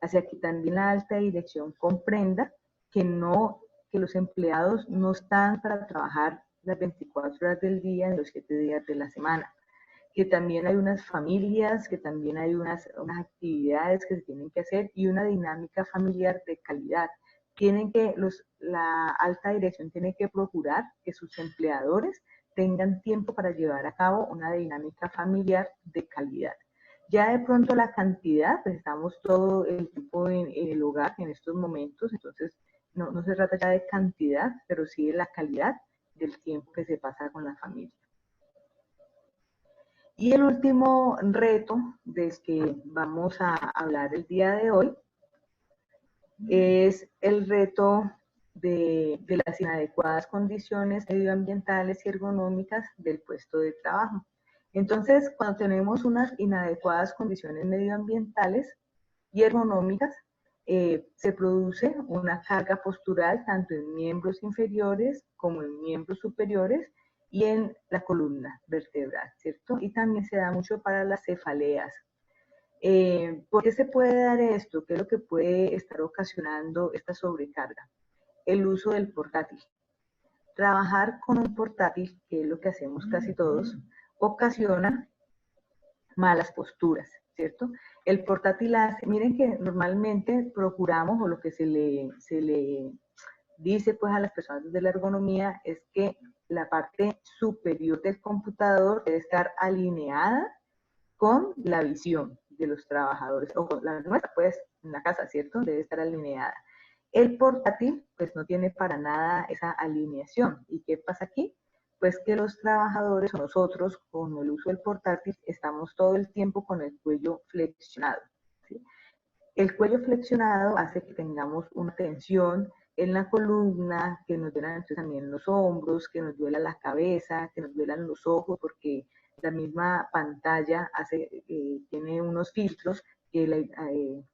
hacia que también la alta dirección comprenda que los empleados no están para trabajar las 24 horas del día en los 7 días de la semana, que también hay unas familias, que también hay unas actividades que se tienen que hacer y una dinámica familiar de calidad. La alta dirección tiene que procurar que sus empleadores tengan tiempo para llevar a cabo una dinámica familiar de calidad. Ya de pronto la cantidad, pues estamos todo el tiempo en el hogar en estos momentos, entonces no se trata ya de cantidad, pero sí de la calidad del tiempo que se pasa con la familia. Y el último reto del que vamos a hablar el día de hoy es el reto de las inadecuadas condiciones medioambientales y ergonómicas del puesto de trabajo. Entonces, cuando tenemos unas inadecuadas condiciones medioambientales y ergonómicas, se produce una carga postural tanto en miembros inferiores como en miembros superiores y en la columna vertebral, ¿cierto? Y también se da mucho para las cefaleas. ¿Por qué se puede dar esto? ¿Qué es lo que puede estar ocasionando esta sobrecarga? El uso del portátil. Trabajar con un portátil, que es lo que hacemos casi todos, ocasiona malas posturas, ¿cierto? El portátil hace, miren que normalmente procuramos, o lo que se le dice pues a las personas de la ergonomía, es que la parte superior del computador debe estar alineada con la visión de los trabajadores, o con la nuestra, pues, en la casa, ¿cierto? Debe estar alineada. El portátil, pues, no tiene para nada esa alineación. ¿Y qué pasa aquí? Pues que los trabajadores o nosotros, con el uso del portátil, estamos todo el tiempo con el cuello flexionado, ¿sí? El cuello flexionado hace que tengamos una tensión en la columna, que nos duelan entonces también los hombros, que nos duela la cabeza, que nos duelan los ojos, porque la misma pantalla tiene unos filtros que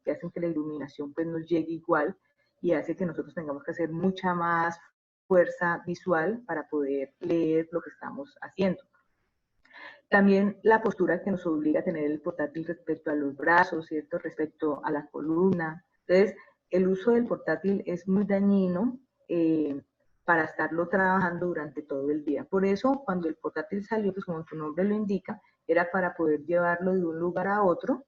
hacen que la iluminación pues nos llegue igual y hace que nosotros tengamos que hacer mucha más fuerza visual para poder leer lo que estamos haciendo. También la postura que nos obliga a tener el portátil respecto a los brazos, ¿cierto? Respecto a la columna. Entonces, el uso del portátil es muy dañino para estarlo trabajando durante todo el día. Por eso, cuando el portátil salió, pues como su nombre lo indica, era para poder llevarlo de un lugar a otro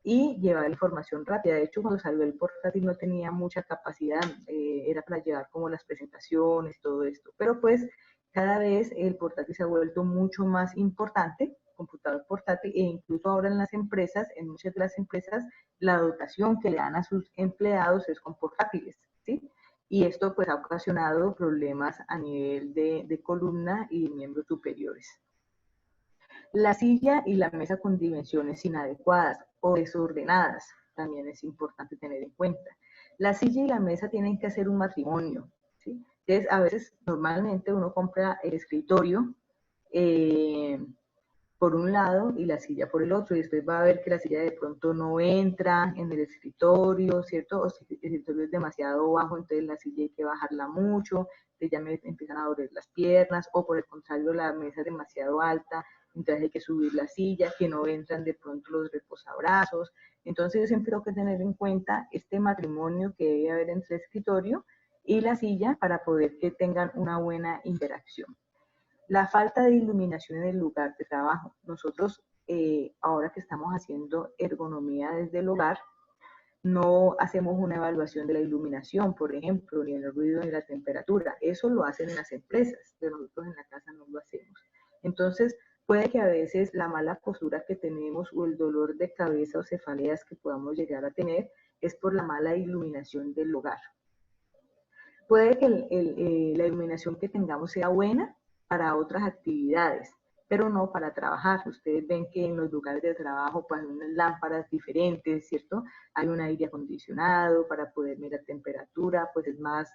y llevar información rápida. De hecho, cuando salió el portátil no tenía mucha capacidad, era para llevar como las presentaciones, todo esto. Pero pues cada vez el portátil se ha vuelto mucho más importante, computador portátil, e incluso ahora en las empresas, en muchas de las empresas, la dotación que le dan a sus empleados es con portátiles, ¿sí? Y esto pues ha ocasionado problemas a nivel de columna y de miembros superiores. La silla y la mesa con dimensiones inadecuadas o desordenadas también es importante tener en cuenta. La silla y la mesa tienen que hacer un matrimonio, ¿sí? Entonces, a veces, normalmente uno compra el escritorio por un lado y la silla por el otro, y después va a ver que la silla de pronto no entra en el escritorio, ¿cierto? O si el escritorio es demasiado bajo, entonces la silla hay que bajarla mucho, entonces ya me empiezan a doler las piernas, o por el contrario, la mesa es demasiado alta, entonces hay que subir la silla, que no entran de pronto los reposabrazos. Entonces yo siempre tengo que tener en cuenta este matrimonio que debe haber entre el escritorio y la silla para poder que tengan una buena interacción. La falta de iluminación en el lugar de trabajo. Nosotros, ahora que estamos haciendo ergonomía desde el hogar, no hacemos una evaluación de la iluminación, por ejemplo, ni el ruido ni la temperatura. Eso lo hacen en las empresas, pero nosotros en la casa no lo hacemos. Entonces, puede que a veces la mala postura que tenemos o el dolor de cabeza o cefaleas que podamos llegar a tener es por la mala iluminación del hogar. Puede que la iluminación que tengamos sea buena para otras actividades, pero no para trabajar. Ustedes ven que en los lugares de trabajo pues, hay unas lámparas diferentes, ¿cierto? Hay un aire acondicionado para poder mirar temperatura, pues es más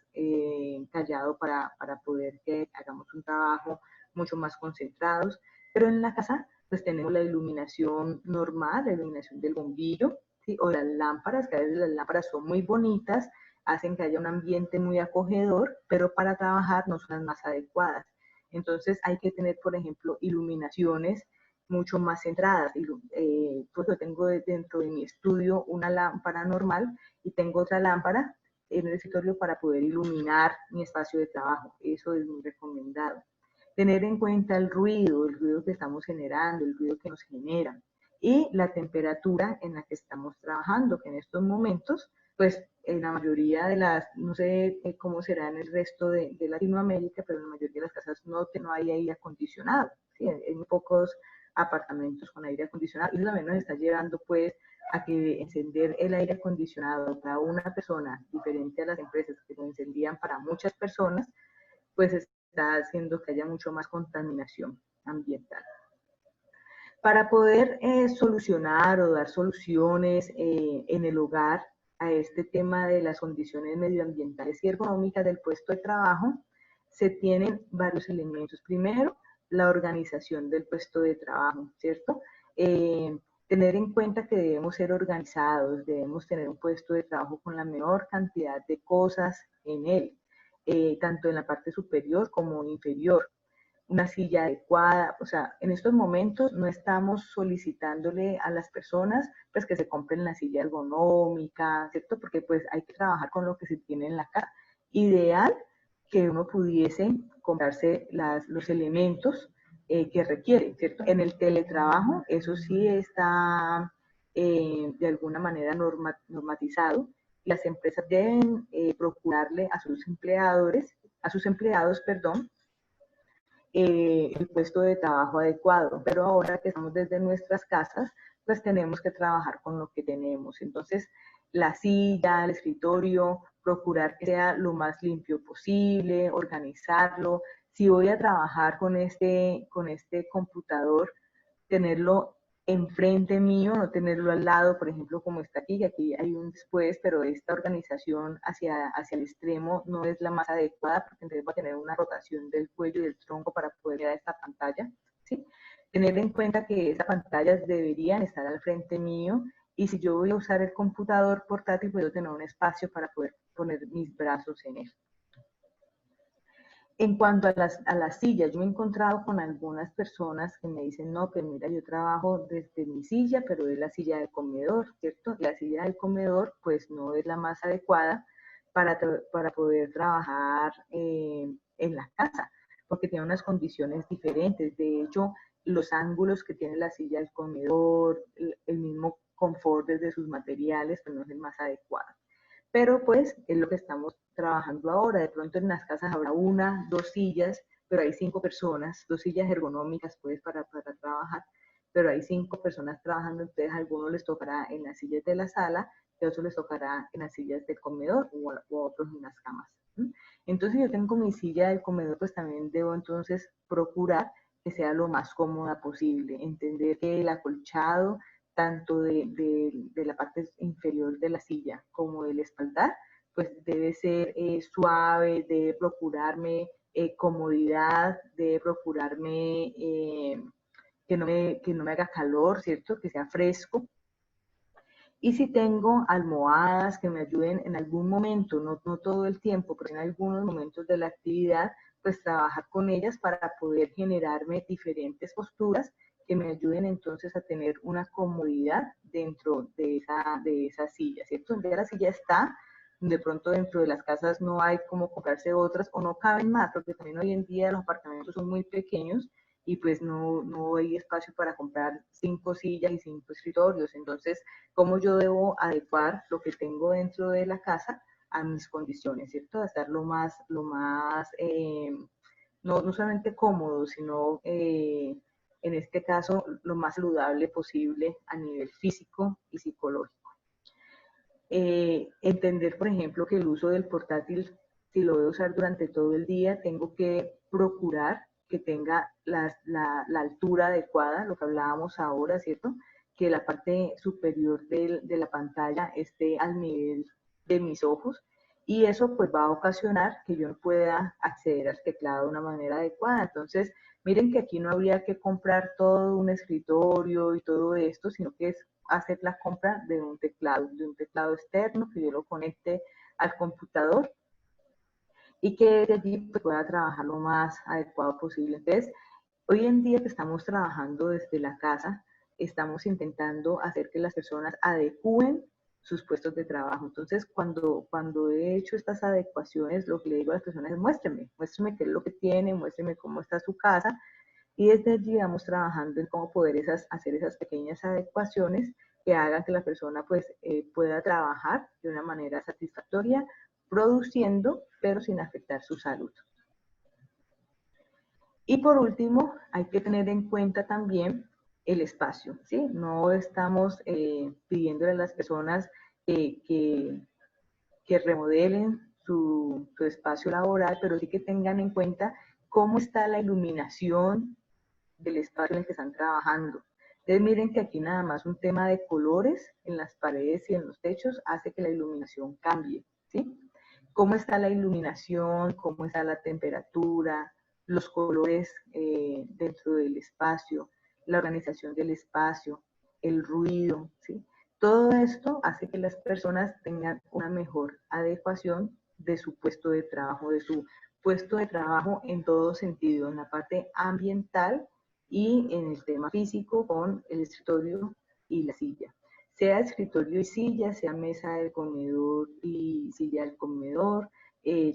callado para poder que hagamos un trabajo mucho más concentrados. Pero en la casa pues tenemos la iluminación normal, la iluminación del bombillo, ¿sí? O las lámparas, que a veces las lámparas son muy bonitas, hacen que haya un ambiente muy acogedor, pero para trabajar no son las más adecuadas. Entonces hay que tener, por ejemplo, iluminaciones mucho más centradas. Pues yo tengo dentro de mi estudio una lámpara normal y tengo otra lámpara en el escritorio para poder iluminar mi espacio de trabajo. Eso es muy recomendado. Tener en cuenta el ruido que estamos generando, el ruido que nos genera y la temperatura en la que estamos trabajando, que en estos momentos pues en la mayoría de las, no sé cómo será en el resto de Latinoamérica, pero en la mayoría de las casas no hay aire acondicionado, ¿sí? Hay muy pocos apartamentos con aire acondicionado, y eso también nos está llevando pues a que encender el aire acondicionado para una persona, diferente a las empresas que lo encendían para muchas personas, pues está haciendo que haya mucho más contaminación ambiental. Para poder solucionar o dar soluciones en el hogar a este tema de las condiciones medioambientales y ergonómicas del puesto de trabajo, se tienen varios elementos. Primero, la organización del puesto de trabajo, ¿cierto? Tener en cuenta que debemos ser organizados, debemos tener un puesto de trabajo con la menor cantidad de cosas en él, tanto en la parte superior como inferior. Una silla adecuada, o sea, en estos momentos no estamos solicitándole a las personas pues que se compren la silla ergonómica, ¿cierto? Porque pues hay que trabajar con lo que se tiene en la casa. Ideal que uno pudiese comprarse los elementos que requiere, ¿cierto? En el teletrabajo eso sí está de alguna manera normatizado. Las empresas deben procurarle a sus empleados, perdón, el puesto de trabajo adecuado, pero ahora que estamos desde nuestras casas, pues tenemos que trabajar con lo que tenemos. Entonces, la silla, el escritorio, procurar que sea lo más limpio posible, organizarlo. Si voy a trabajar con este computador, tenerlo enfrente mío, no tenerlo al lado, por ejemplo, como está aquí, que aquí hay un después, pero esta organización hacia el extremo no es la más adecuada, porque entonces va a tener una rotación del cuello y del tronco para poder ver a esta pantalla, ¿sí? Tener en cuenta que estas pantallas deberían estar al frente mío, y si yo voy a usar el computador portátil, puedo tener un espacio para poder poner mis brazos en él. En cuanto a las sillas, yo me he encontrado con algunas personas que me dicen, no, pues mira, yo trabajo desde mi silla, pero es la silla del comedor, ¿cierto? La silla del comedor, pues no es la más adecuada para poder trabajar en la casa, porque tiene unas condiciones diferentes. De hecho, los ángulos que tiene la silla del comedor, el mismo confort desde sus materiales, pues no es el más adecuado. Pero pues es lo que estamos trabajando ahora. De pronto en las casas habrá una, dos sillas, pero hay 5 personas, 2 sillas ergonómicas pues para trabajar, pero hay 5 personas trabajando, entonces a algunos les tocará en las sillas de la sala, y a otros les tocará en las sillas del comedor o a otros en las camas. Entonces yo tengo mi silla del comedor, pues también debo entonces procurar que sea lo más cómoda posible, entender que el acolchado tanto de la parte inferior de la silla como del espaldar, pues debe ser suave, debe procurarme comodidad, debe procurarme que no me haga calor, ¿cierto? Que sea fresco. Y si tengo almohadas que me ayuden en algún momento, no todo el tiempo, pero en algunos momentos de la actividad, pues trabajar con ellas para poder generarme diferentes posturas que me ayuden entonces a tener una comodidad dentro de esa silla, ¿cierto? Ya la silla está, de pronto dentro de las casas no hay como comprarse otras o no caben más, porque también hoy en día los apartamentos son muy pequeños y pues no hay espacio para comprar 5 sillas y 5 escritorios. Entonces, ¿cómo yo debo adecuar lo que tengo dentro de la casa a mis condiciones, ¿cierto? A estar lo más no solamente cómodo, sino en este caso lo más saludable posible a nivel físico y psicológico. Entender, por ejemplo, que el uso del portátil, si lo voy a usar durante todo el día, tengo que procurar que tenga la altura adecuada, lo que hablábamos ahora, ¿cierto? Que la parte superior de la pantalla esté al nivel de mis ojos, y eso pues va a ocasionar que yo no pueda acceder al teclado de una manera adecuada. Entonces, miren que aquí no habría que comprar todo un escritorio y todo esto, sino que es hacer la compra de un teclado externo, que yo lo conecte al computador y que desde allí pues, pueda trabajar lo más adecuado posible. Entonces, hoy en día que estamos trabajando desde la casa, estamos intentando hacer que las personas adecúen sus puestos de trabajo. Entonces, cuando he hecho estas adecuaciones, lo que le digo a las personas es muéstreme qué es lo que tiene, muéstreme cómo está su casa, y desde allí vamos trabajando en cómo poder hacer esas pequeñas adecuaciones que hagan que la persona pues, pueda trabajar de una manera satisfactoria, produciendo, pero sin afectar su salud. Y por último, hay que tener en cuenta también el espacio, ¿sí? No estamos pidiéndole a las personas que remodelen su espacio laboral, pero sí que tengan en cuenta cómo está la iluminación del espacio en el que están trabajando. Entonces miren que aquí nada más un tema de colores en las paredes y en los techos hace que la iluminación cambie, ¿sí? Cómo está la iluminación, cómo está la temperatura, los colores dentro del espacio, la organización del espacio, el ruido, ¿sí? Todo esto hace que las personas tengan una mejor adecuación de su puesto de trabajo en todo sentido, en la parte ambiental y en el tema físico con el escritorio y la silla. Sea escritorio y silla, sea mesa del comedor y silla del comedor,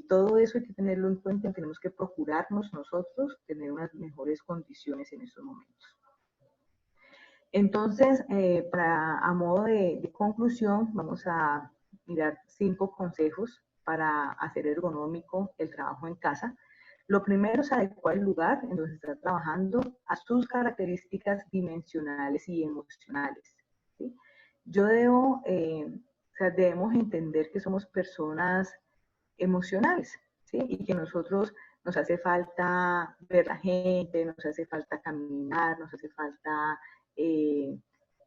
todo eso hay que tenerlo en cuenta, tenemos que procurarnos nosotros tener unas mejores condiciones en estos momentos. Entonces, a modo de conclusión, vamos a mirar 5 consejos para hacer ergonómico el trabajo en casa. Lo primero es adecuar el lugar en donde se está trabajando a sus características dimensionales y emocionales, ¿sí? Debemos entender que somos personas emocionales, ¿sí? Y que nosotros nos hace falta ver la gente, nos hace falta caminar, nos hace falta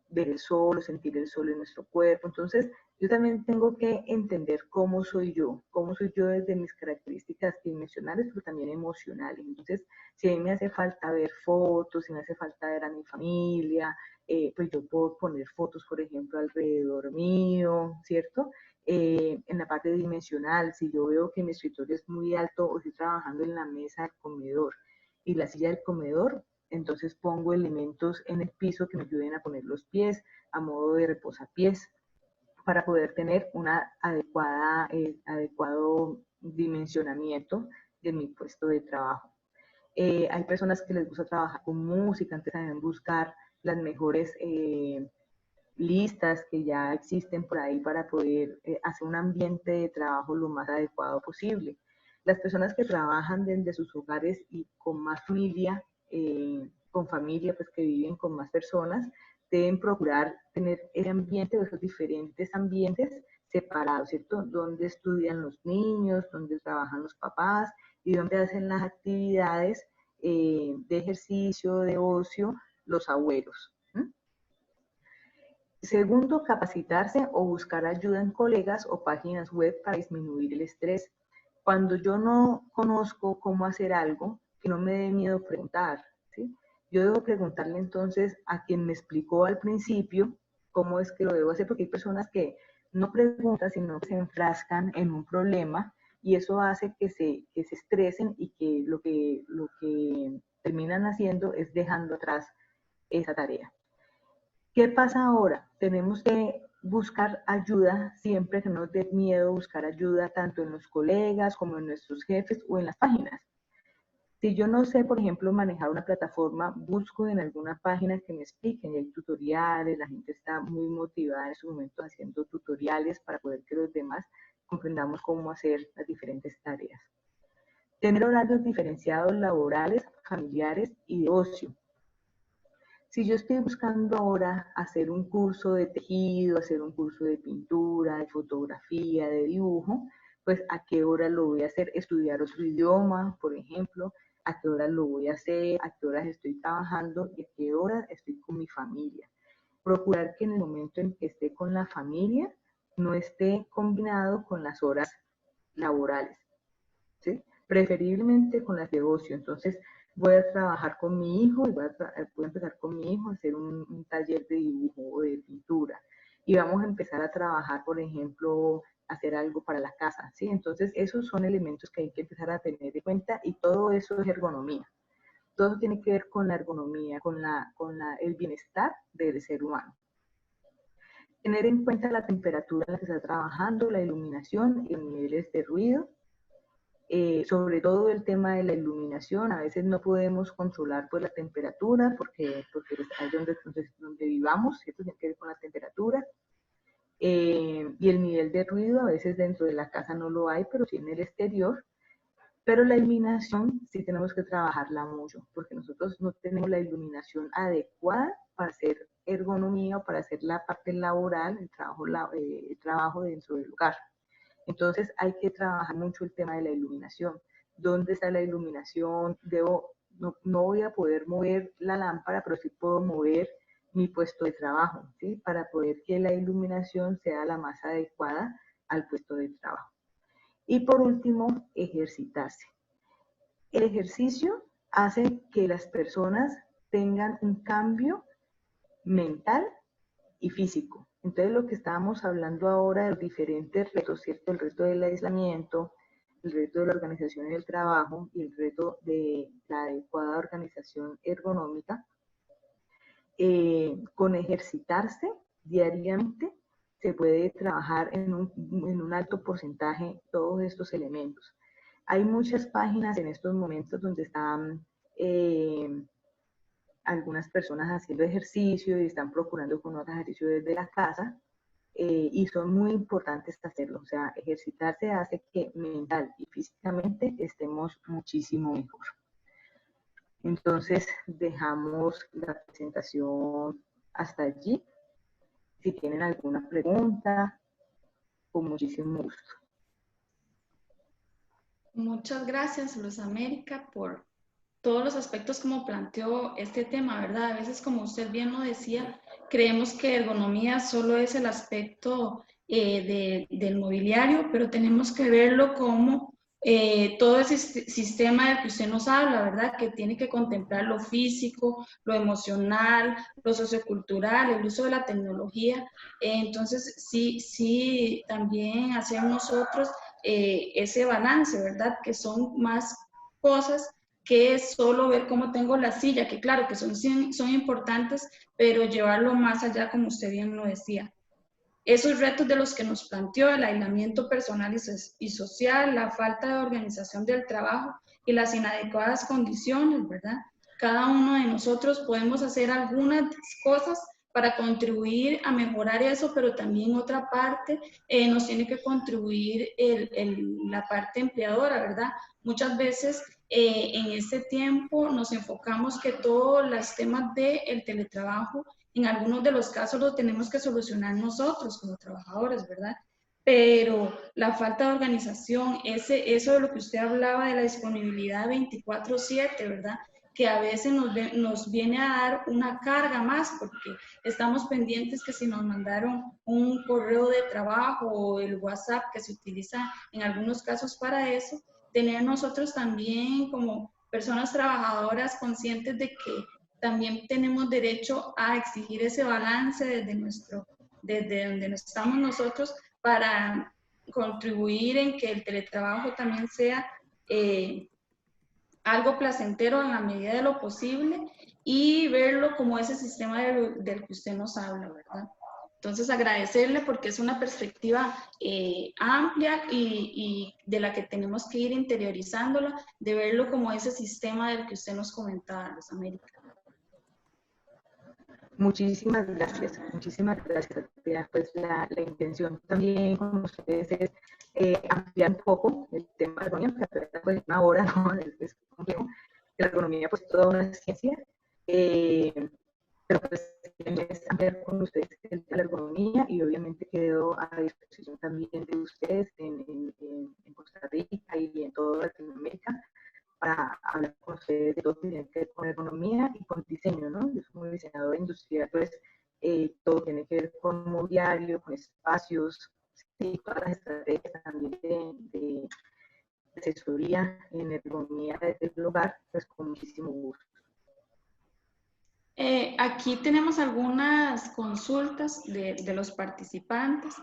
ver el sol, sentir el sol en nuestro cuerpo. Entonces, yo también tengo que entender cómo soy yo desde mis características dimensionales, pero también emocionales. Entonces, si a mí me hace falta ver fotos, si me hace falta ver a mi familia, pues yo puedo poner fotos, por ejemplo, alrededor mío, ¿cierto? En la parte dimensional, si yo veo que mi escritorio es muy alto o estoy trabajando en la mesa del comedor y la silla del comedor, entonces pongo elementos en el piso que me ayuden a poner los pies a modo de reposapiés para poder tener una adecuado dimensionamiento de mi puesto de trabajo. Hay personas que les gusta trabajar con música, entonces también buscar las mejores listas que ya existen por ahí para poder hacer un ambiente de trabajo lo más adecuado posible. Las personas que trabajan desde sus hogares y con más familia, con familia, pues que viven con más personas, deben procurar tener ese ambiente o esos diferentes ambientes separados, ¿cierto? Donde estudian los niños, donde trabajan los papás y donde hacen las actividades de ejercicio, de ocio, los abuelos. Segundo, capacitarse o buscar ayuda en colegas o páginas web para disminuir el estrés. Cuando yo no conozco cómo hacer algo, que no me dé miedo preguntar, ¿sí? Yo debo preguntarle entonces a quien me explicó al principio cómo es que lo debo hacer, porque hay personas que no preguntan, sino que se enfrascan en un problema y eso hace que se estresen y que lo que terminan haciendo es dejando atrás esa tarea. ¿Qué pasa ahora? Tenemos que buscar ayuda siempre, que no nos dé miedo buscar ayuda tanto en los colegas como en nuestros jefes o en las páginas. Si yo no sé, por ejemplo, manejar una plataforma, busco en alguna página que me expliquen, y hay tutoriales, la gente está muy motivada en estos momentos haciendo tutoriales para poder que los demás comprendamos cómo hacer las diferentes tareas. Tener horarios diferenciados laborales, familiares y de ocio. Si yo estoy buscando ahora hacer un curso de tejido, hacer un curso de pintura, de fotografía, de dibujo, pues a qué hora lo voy a hacer, estudiar otro idioma, por ejemplo, a qué hora lo voy a hacer, a qué horas estoy trabajando y a qué hora estoy con mi familia. Procurar que en el momento en que esté con la familia no esté combinado con las horas laborales, ¿sí? Preferiblemente con las de ocio. Entonces voy a trabajar con mi hijo y voy a empezar con mi hijo a hacer un taller de dibujo o de pintura. Y vamos a empezar a trabajar, por ejemplo, hacer algo para la casa, ¿sí? Entonces esos son elementos que hay que empezar a tener en cuenta y todo eso es ergonomía. Todo tiene que ver con la ergonomía, con el bienestar del ser humano. Tener en cuenta la temperatura en la que se está trabajando, la iluminación y los niveles de ruido. Sobre todo el tema de la iluminación, a veces no podemos controlar pues, la temperatura porque ahí donde vivamos, ¿cierto? Tiene que ver con la temperatura. Y el nivel de ruido, a veces dentro de la casa no lo hay, pero sí en el exterior. Pero la iluminación sí tenemos que trabajarla mucho, porque nosotros no tenemos la iluminación adecuada para hacer ergonomía o para hacer la parte laboral, el trabajo dentro del hogar. Entonces hay que trabajar mucho el tema de la iluminación. ¿Dónde está la iluminación? No voy a poder mover la lámpara, pero sí puedo mover mi puesto de trabajo, ¿sí? Para poder que la iluminación sea la más adecuada al puesto de trabajo. Y por último, ejercitarse. El ejercicio hace que las personas tengan un cambio mental y físico. Entonces, lo que estábamos hablando ahora de los diferentes retos, ¿cierto? El reto del aislamiento, el reto de la organización del trabajo y el reto de la adecuada organización ergonómica, con ejercitarse diariamente se puede trabajar en un alto porcentaje todos estos elementos. Hay muchas páginas en estos momentos donde están algunas personas haciendo ejercicio y están procurando con otros ejercicios desde la casa y son muy importantes hacerlo. O sea, ejercitarse hace que mental y físicamente estemos muchísimo mejor. Entonces, dejamos la presentación hasta allí. Si tienen alguna pregunta, con muchísimo gusto. Muchas gracias, Luz América, por todos los aspectos como planteó este tema, ¿verdad? A veces, como usted bien lo decía, creemos que ergonomía solo es el aspecto del mobiliario, pero tenemos que verlo como todo ese sistema del que usted nos habla, ¿verdad? Que tiene que contemplar lo físico, lo emocional, lo sociocultural, el uso de la tecnología. Entonces, sí, también hacemos nosotros ese balance, ¿verdad? Que son más cosas que es solo ver cómo tengo la silla, que claro que son importantes, pero llevarlo más allá, como usted bien lo decía. Esos retos de los que nos planteó, el aislamiento personal y social, la falta de organización del trabajo y las inadecuadas condiciones, ¿verdad? Cada uno de nosotros podemos hacer algunas cosas para contribuir a mejorar eso, pero también otra parte nos tiene que contribuir la parte empleadora, ¿verdad? Muchas veces en este tiempo nos enfocamos que todos los temas del teletrabajo, en algunos de los casos lo tenemos que solucionar nosotros como trabajadores, ¿verdad? Pero la falta de organización, eso de lo que usted hablaba de la disponibilidad 24/7, ¿verdad? Que a veces nos viene a dar una carga más porque estamos pendientes que si nos mandaron un correo de trabajo o el WhatsApp que se utiliza en algunos casos para eso, tener nosotros también como personas trabajadoras conscientes de que también tenemos derecho a exigir ese balance desde donde estamos nosotros para contribuir en que el teletrabajo también sea algo placentero en la medida de lo posible y verlo como ese sistema del que usted nos habla, ¿verdad? Entonces agradecerle porque es una perspectiva amplia y de la que tenemos que ir interiorizándola, de verlo como ese sistema del que usted nos comentaba, Luz América. Muchísimas gracias, muchísimas gracias. Pues la intención también con ustedes es ampliar un poco el tema de la ergonomía, porque pues una hora, ¿no? Es complejo. La ergonomía pues toda una ciencia, pero pues es ampliar con ustedes el tema de la ergonomía y obviamente quedo a disposición también de ustedes en Costa Rica y en toda Latinoamérica para hablar con ustedes de todo lo que tiene que ver con ergonomía y con diseño, ¿no? Yo como diseñadora industrial, pues todo tiene que ver con mobiliario, con espacios, sí, todas las estrategias también de asesoría en ergonomía del hogar, pues con muchísimo gusto. Aquí tenemos algunas consultas de los participantes.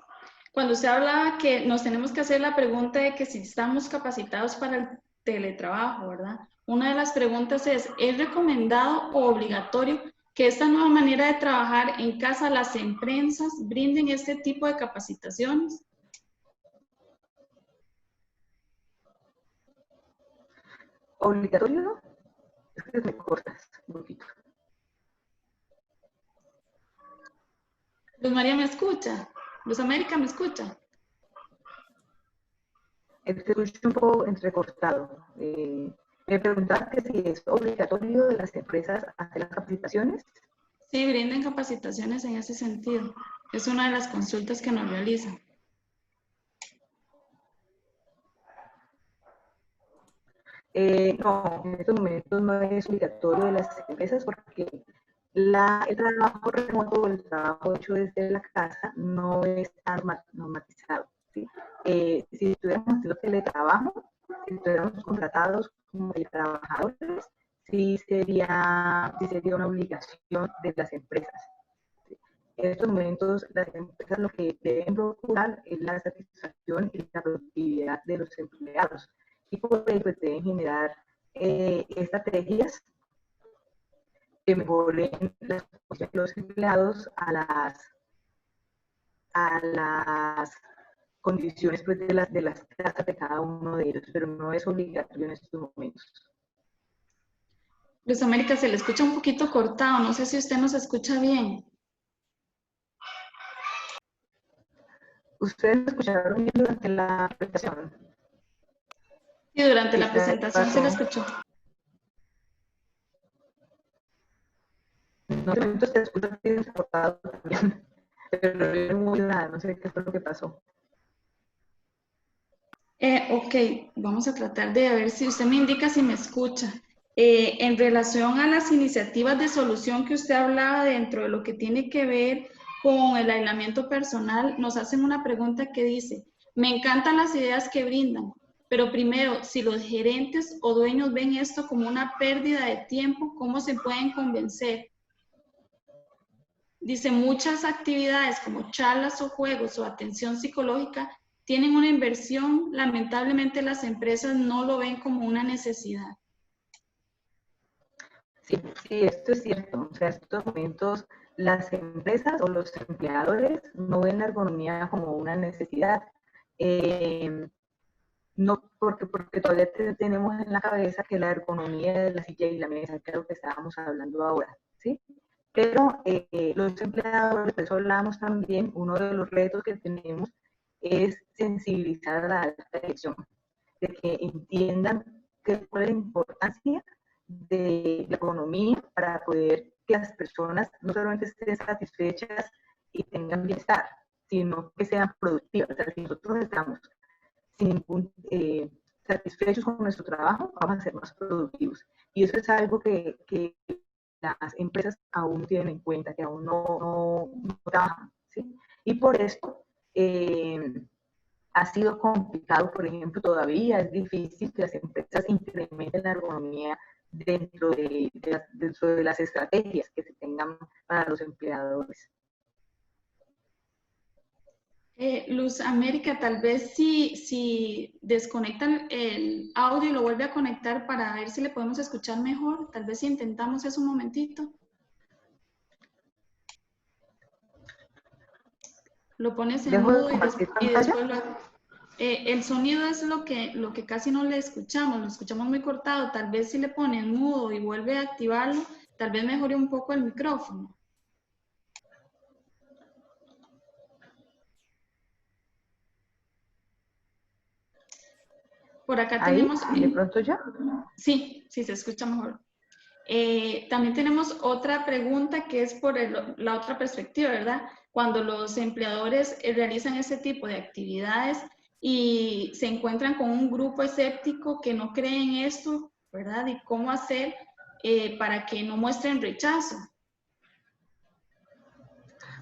Cuando usted hablaba que nos tenemos que hacer la pregunta de que si estamos capacitados para el teletrabajo, ¿verdad? Una de las preguntas ¿es recomendado o obligatorio que esta nueva manera de trabajar en casa las empresas brinden este tipo de capacitaciones? ¿Obligatorio? Es que me cortas un poquito. Luz María, ¿me escucha? Luz América, ¿me escucha? Te escucho un poco entrecortado. Me preguntaba que si es obligatorio de las empresas hacer las capacitaciones. Sí, brinden capacitaciones en ese sentido. Es una de las consultas que nos realizan. No, en estos momentos no es obligatorio de las empresas porque el trabajo remoto, el trabajo hecho desde la casa no está normatizado, ¿sí? Si estuviéramos haciendo teletrabajo, si estuviéramos contratados como trabajadores, sí sería una obligación de las empresas. ¿Sí? En estos momentos las empresas lo que deben procurar es la satisfacción y la productividad de los empleados. Y por ello pues, deben generar estrategias que mejoren las condiciones de los empleados a las condiciones pues, de las casas de cada uno de ellos, pero no es obligatorio en estos momentos. Luz América, se le escucha un poquito cortado, no sé si usted nos escucha bien. ¿Ustedes me escucharon bien durante la presentación? Sí, durante la presentación se le escuchó. No sé si se escucha bien cortado también, pero no muy nada, no sé qué fue lo que pasó. Ok, vamos a tratar de ver si usted me indica si me escucha. En relación a las iniciativas de solución que usted hablaba dentro de lo que tiene que ver con el aislamiento personal, nos hacen una pregunta que dice, me encantan las ideas que brindan, pero primero, si los gerentes o dueños ven esto como una pérdida de tiempo, ¿cómo se pueden convencer? Dice, muchas actividades como charlas o juegos o atención psicológica tienen una inversión, lamentablemente las empresas no lo ven como una necesidad. Sí, sí, esto es cierto. O sea, en estos momentos las empresas o los empleadores no ven la ergonomía como una necesidad. No porque todavía tenemos en la cabeza que la ergonomía de la silla y la mesa, que es lo que estábamos hablando ahora, ¿sí? Pero los empleadores, por eso hablamos también, uno de los retos que tenemos es sensibilizar a la alta dirección, de que entiendan cuál es la importancia de la economía para poder que las personas no solamente estén satisfechas y tengan bienestar, sino que sean productivas. O sea, si nosotros estamos sin ningún, satisfechos con nuestro trabajo, vamos a ser más productivos. Y eso es algo que las empresas aún tienen en cuenta, que aún no trabajan, ¿sí? Y por esto ha sido complicado, por ejemplo, todavía es difícil que las empresas incrementen la ergonomía dentro de las estrategias que se tengan para los empleadores. Luz América, tal vez si desconectan el audio y lo vuelve a conectar para ver si le podemos escuchar mejor, tal vez si intentamos eso un momentito. Lo pones en mudo y después el sonido es lo que casi no le escuchamos, lo escuchamos muy cortado. Tal vez si le pone en mudo y vuelve a activarlo, tal vez mejore un poco el micrófono. Por acá Ahí, tenemos... de pronto ya. Sí, sí, se escucha mejor. También tenemos otra pregunta que es por la otra perspectiva, ¿verdad? Cuando los empleadores realizan ese tipo de actividades y se encuentran con un grupo escéptico que no cree en esto, ¿verdad? Y cómo hacer para que no muestren rechazo.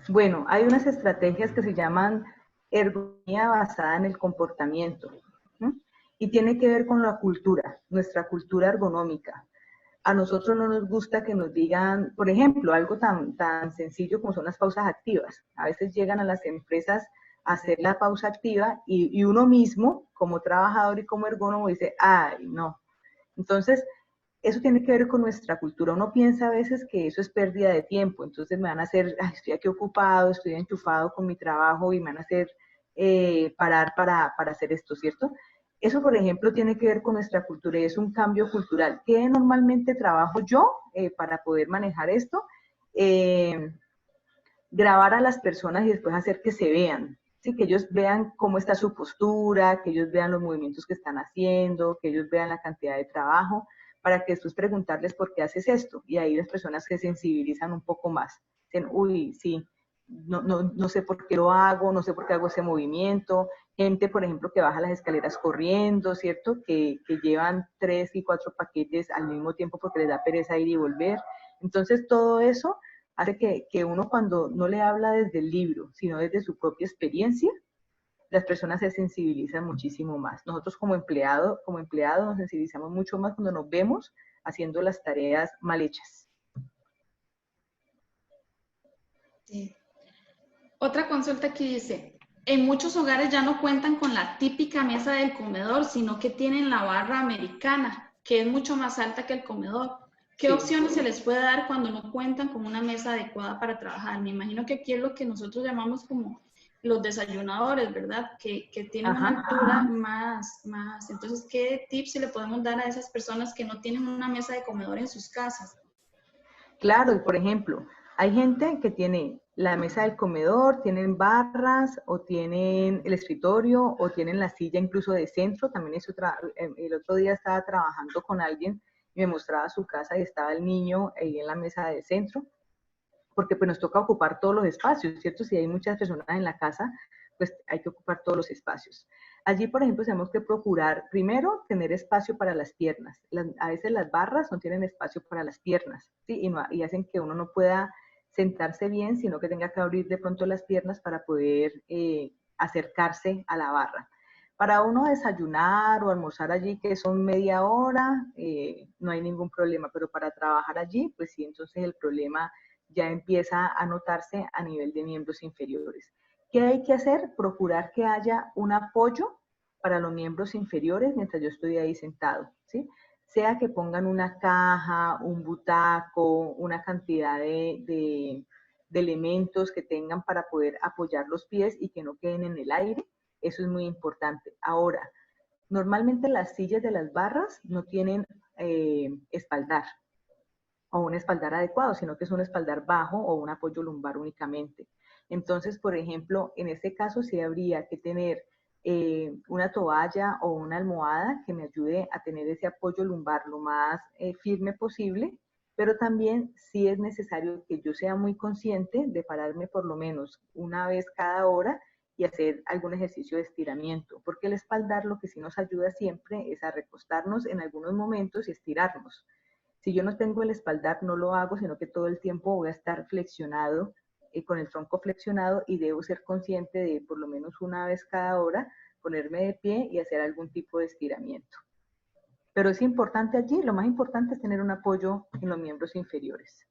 Bueno, hay unas estrategias que se llaman ergonomía basada en el comportamiento, ¿no? Y tiene que ver con la cultura, nuestra cultura ergonómica. A nosotros no nos gusta que nos digan, por ejemplo, algo tan sencillo como son las pausas activas. A veces llegan a las empresas a hacer la pausa activa y uno mismo, como trabajador y como ergónomo, dice, ay, no. Entonces, eso tiene que ver con nuestra cultura. Uno piensa a veces que eso es pérdida de tiempo, entonces me van a hacer, ay, estoy aquí ocupado, estoy enchufado con mi trabajo y me van a hacer parar para hacer esto, ¿cierto? Eso, por ejemplo, tiene que ver con nuestra cultura y es un cambio cultural. ¿Qué normalmente trabajo yo para poder manejar esto? Grabar a las personas y después hacer que se vean, ¿sí? Que ellos vean cómo está su postura, que ellos vean los movimientos que están haciendo, que ellos vean la cantidad de trabajo, para que después preguntarles por qué haces esto. Y ahí las personas se sensibilizan un poco más. Dicen, uy, sí, no sé por qué lo hago, no sé por qué hago ese movimiento. Gente, por ejemplo, que baja las escaleras corriendo, ¿cierto? Que llevan 3 y 4 paquetes al mismo tiempo porque les da pereza ir y volver. Entonces, todo eso hace que uno cuando no le habla desde el libro, sino desde su propia experiencia, las personas se sensibilizan muchísimo más. Nosotros como empleados nos sensibilizamos mucho más cuando nos vemos haciendo las tareas mal hechas. Sí. Otra consulta aquí dice, en muchos hogares ya no cuentan con la típica mesa del comedor, sino que tienen la barra americana, que es mucho más alta que el comedor. ¿Qué opciones se les puede dar cuando no cuentan con una mesa adecuada para trabajar? Me imagino que aquí es lo que nosotros llamamos como los desayunadores, ¿verdad? Que tienen una altura más. Entonces, ¿qué tips le podemos dar a esas personas que no tienen una mesa de comedor en sus casas? Claro, y por ejemplo, hay gente que tiene la mesa del comedor, tienen barras o tienen el escritorio o tienen la silla incluso de centro. También es otra, el otro día estaba trabajando con alguien y me mostraba su casa y estaba el niño ahí en la mesa de centro, porque pues nos toca ocupar todos los espacios, ¿cierto? Si hay muchas personas en la casa, pues hay que ocupar todos los espacios. Allí, por ejemplo, tenemos que procurar, primero, tener espacio para las piernas. A veces las barras no tienen espacio para las piernas, ¿sí? Y hacen que uno no pueda sentarse bien, sino que tenga que abrir de pronto las piernas para poder acercarse a la barra. Para uno desayunar o almorzar allí, que son media hora, no hay ningún problema, pero para trabajar allí, pues sí, entonces el problema ya empieza a notarse a nivel de miembros inferiores. ¿Qué hay que hacer? Procurar que haya un apoyo para los miembros inferiores mientras yo estoy ahí sentado, ¿sí? Sea que pongan una caja, un butaco, una cantidad de elementos que tengan para poder apoyar los pies y que no queden en el aire. Eso es muy importante. Ahora, normalmente las sillas de las barras no tienen espaldar o un espaldar adecuado, sino que es un espaldar bajo o un apoyo lumbar únicamente. Entonces, por ejemplo, en este caso sí habría que tener una toalla o una almohada que me ayude a tener ese apoyo lumbar lo más firme posible, pero también sí es necesario que yo sea muy consciente de pararme por lo menos una vez cada hora y hacer algún ejercicio de estiramiento, porque el espaldar lo que sí nos ayuda siempre es a recostarnos en algunos momentos y estirarnos. Si yo no tengo el espaldar, no lo hago, sino que todo el tiempo voy a estar flexionado, con el tronco flexionado y debo ser consciente de por lo menos una vez cada hora ponerme de pie y hacer algún tipo de estiramiento. Pero es importante allí, lo más importante es tener un apoyo en los miembros inferiores.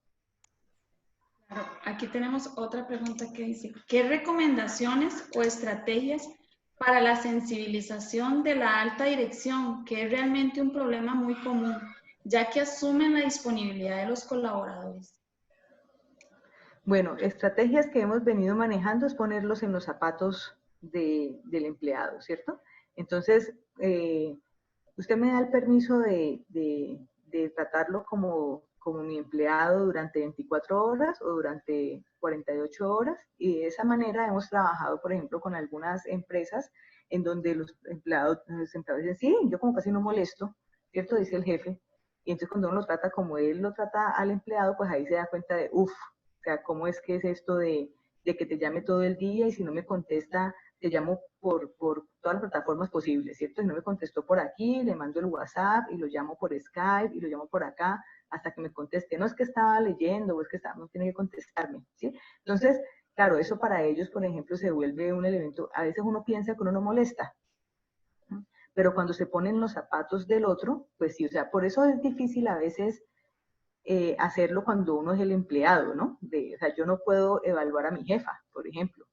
Claro, aquí tenemos otra pregunta que dice, ¿qué recomendaciones o estrategias para la sensibilización de la alta dirección, que es realmente un problema muy común, ya que asumen la disponibilidad de los colaboradores? Bueno, estrategias que hemos venido manejando es ponerlos en los zapatos del empleado, ¿cierto? Entonces, usted me da el permiso de tratarlo como mi empleado durante 24 horas o durante 48 horas, y de esa manera hemos trabajado, por ejemplo, con algunas empresas en donde los empleados dicen, sí, yo como casi no molesto, ¿cierto? Dice el jefe. Y entonces cuando uno lo trata como él lo trata al empleado, pues ahí se da cuenta de, uff, o sea, ¿cómo es que es esto de que te llame todo el día y si no me contesta, te llamo por todas las plataformas posibles, ¿cierto? Si no me contestó por aquí, le mando el WhatsApp y lo llamo por Skype y lo llamo por acá hasta que me conteste. No es que estaba leyendo o es que no tiene que contestarme, ¿sí? Entonces, claro, eso para ellos, por ejemplo, se vuelve un elemento, a veces uno piensa que uno no molesta, ¿no? Pero cuando se ponen los zapatos del otro, pues sí, o sea, por eso es difícil a veces hacerlo cuando uno es el empleado, ¿no? O sea, yo no puedo evaluar a mi jefa, por ejemplo,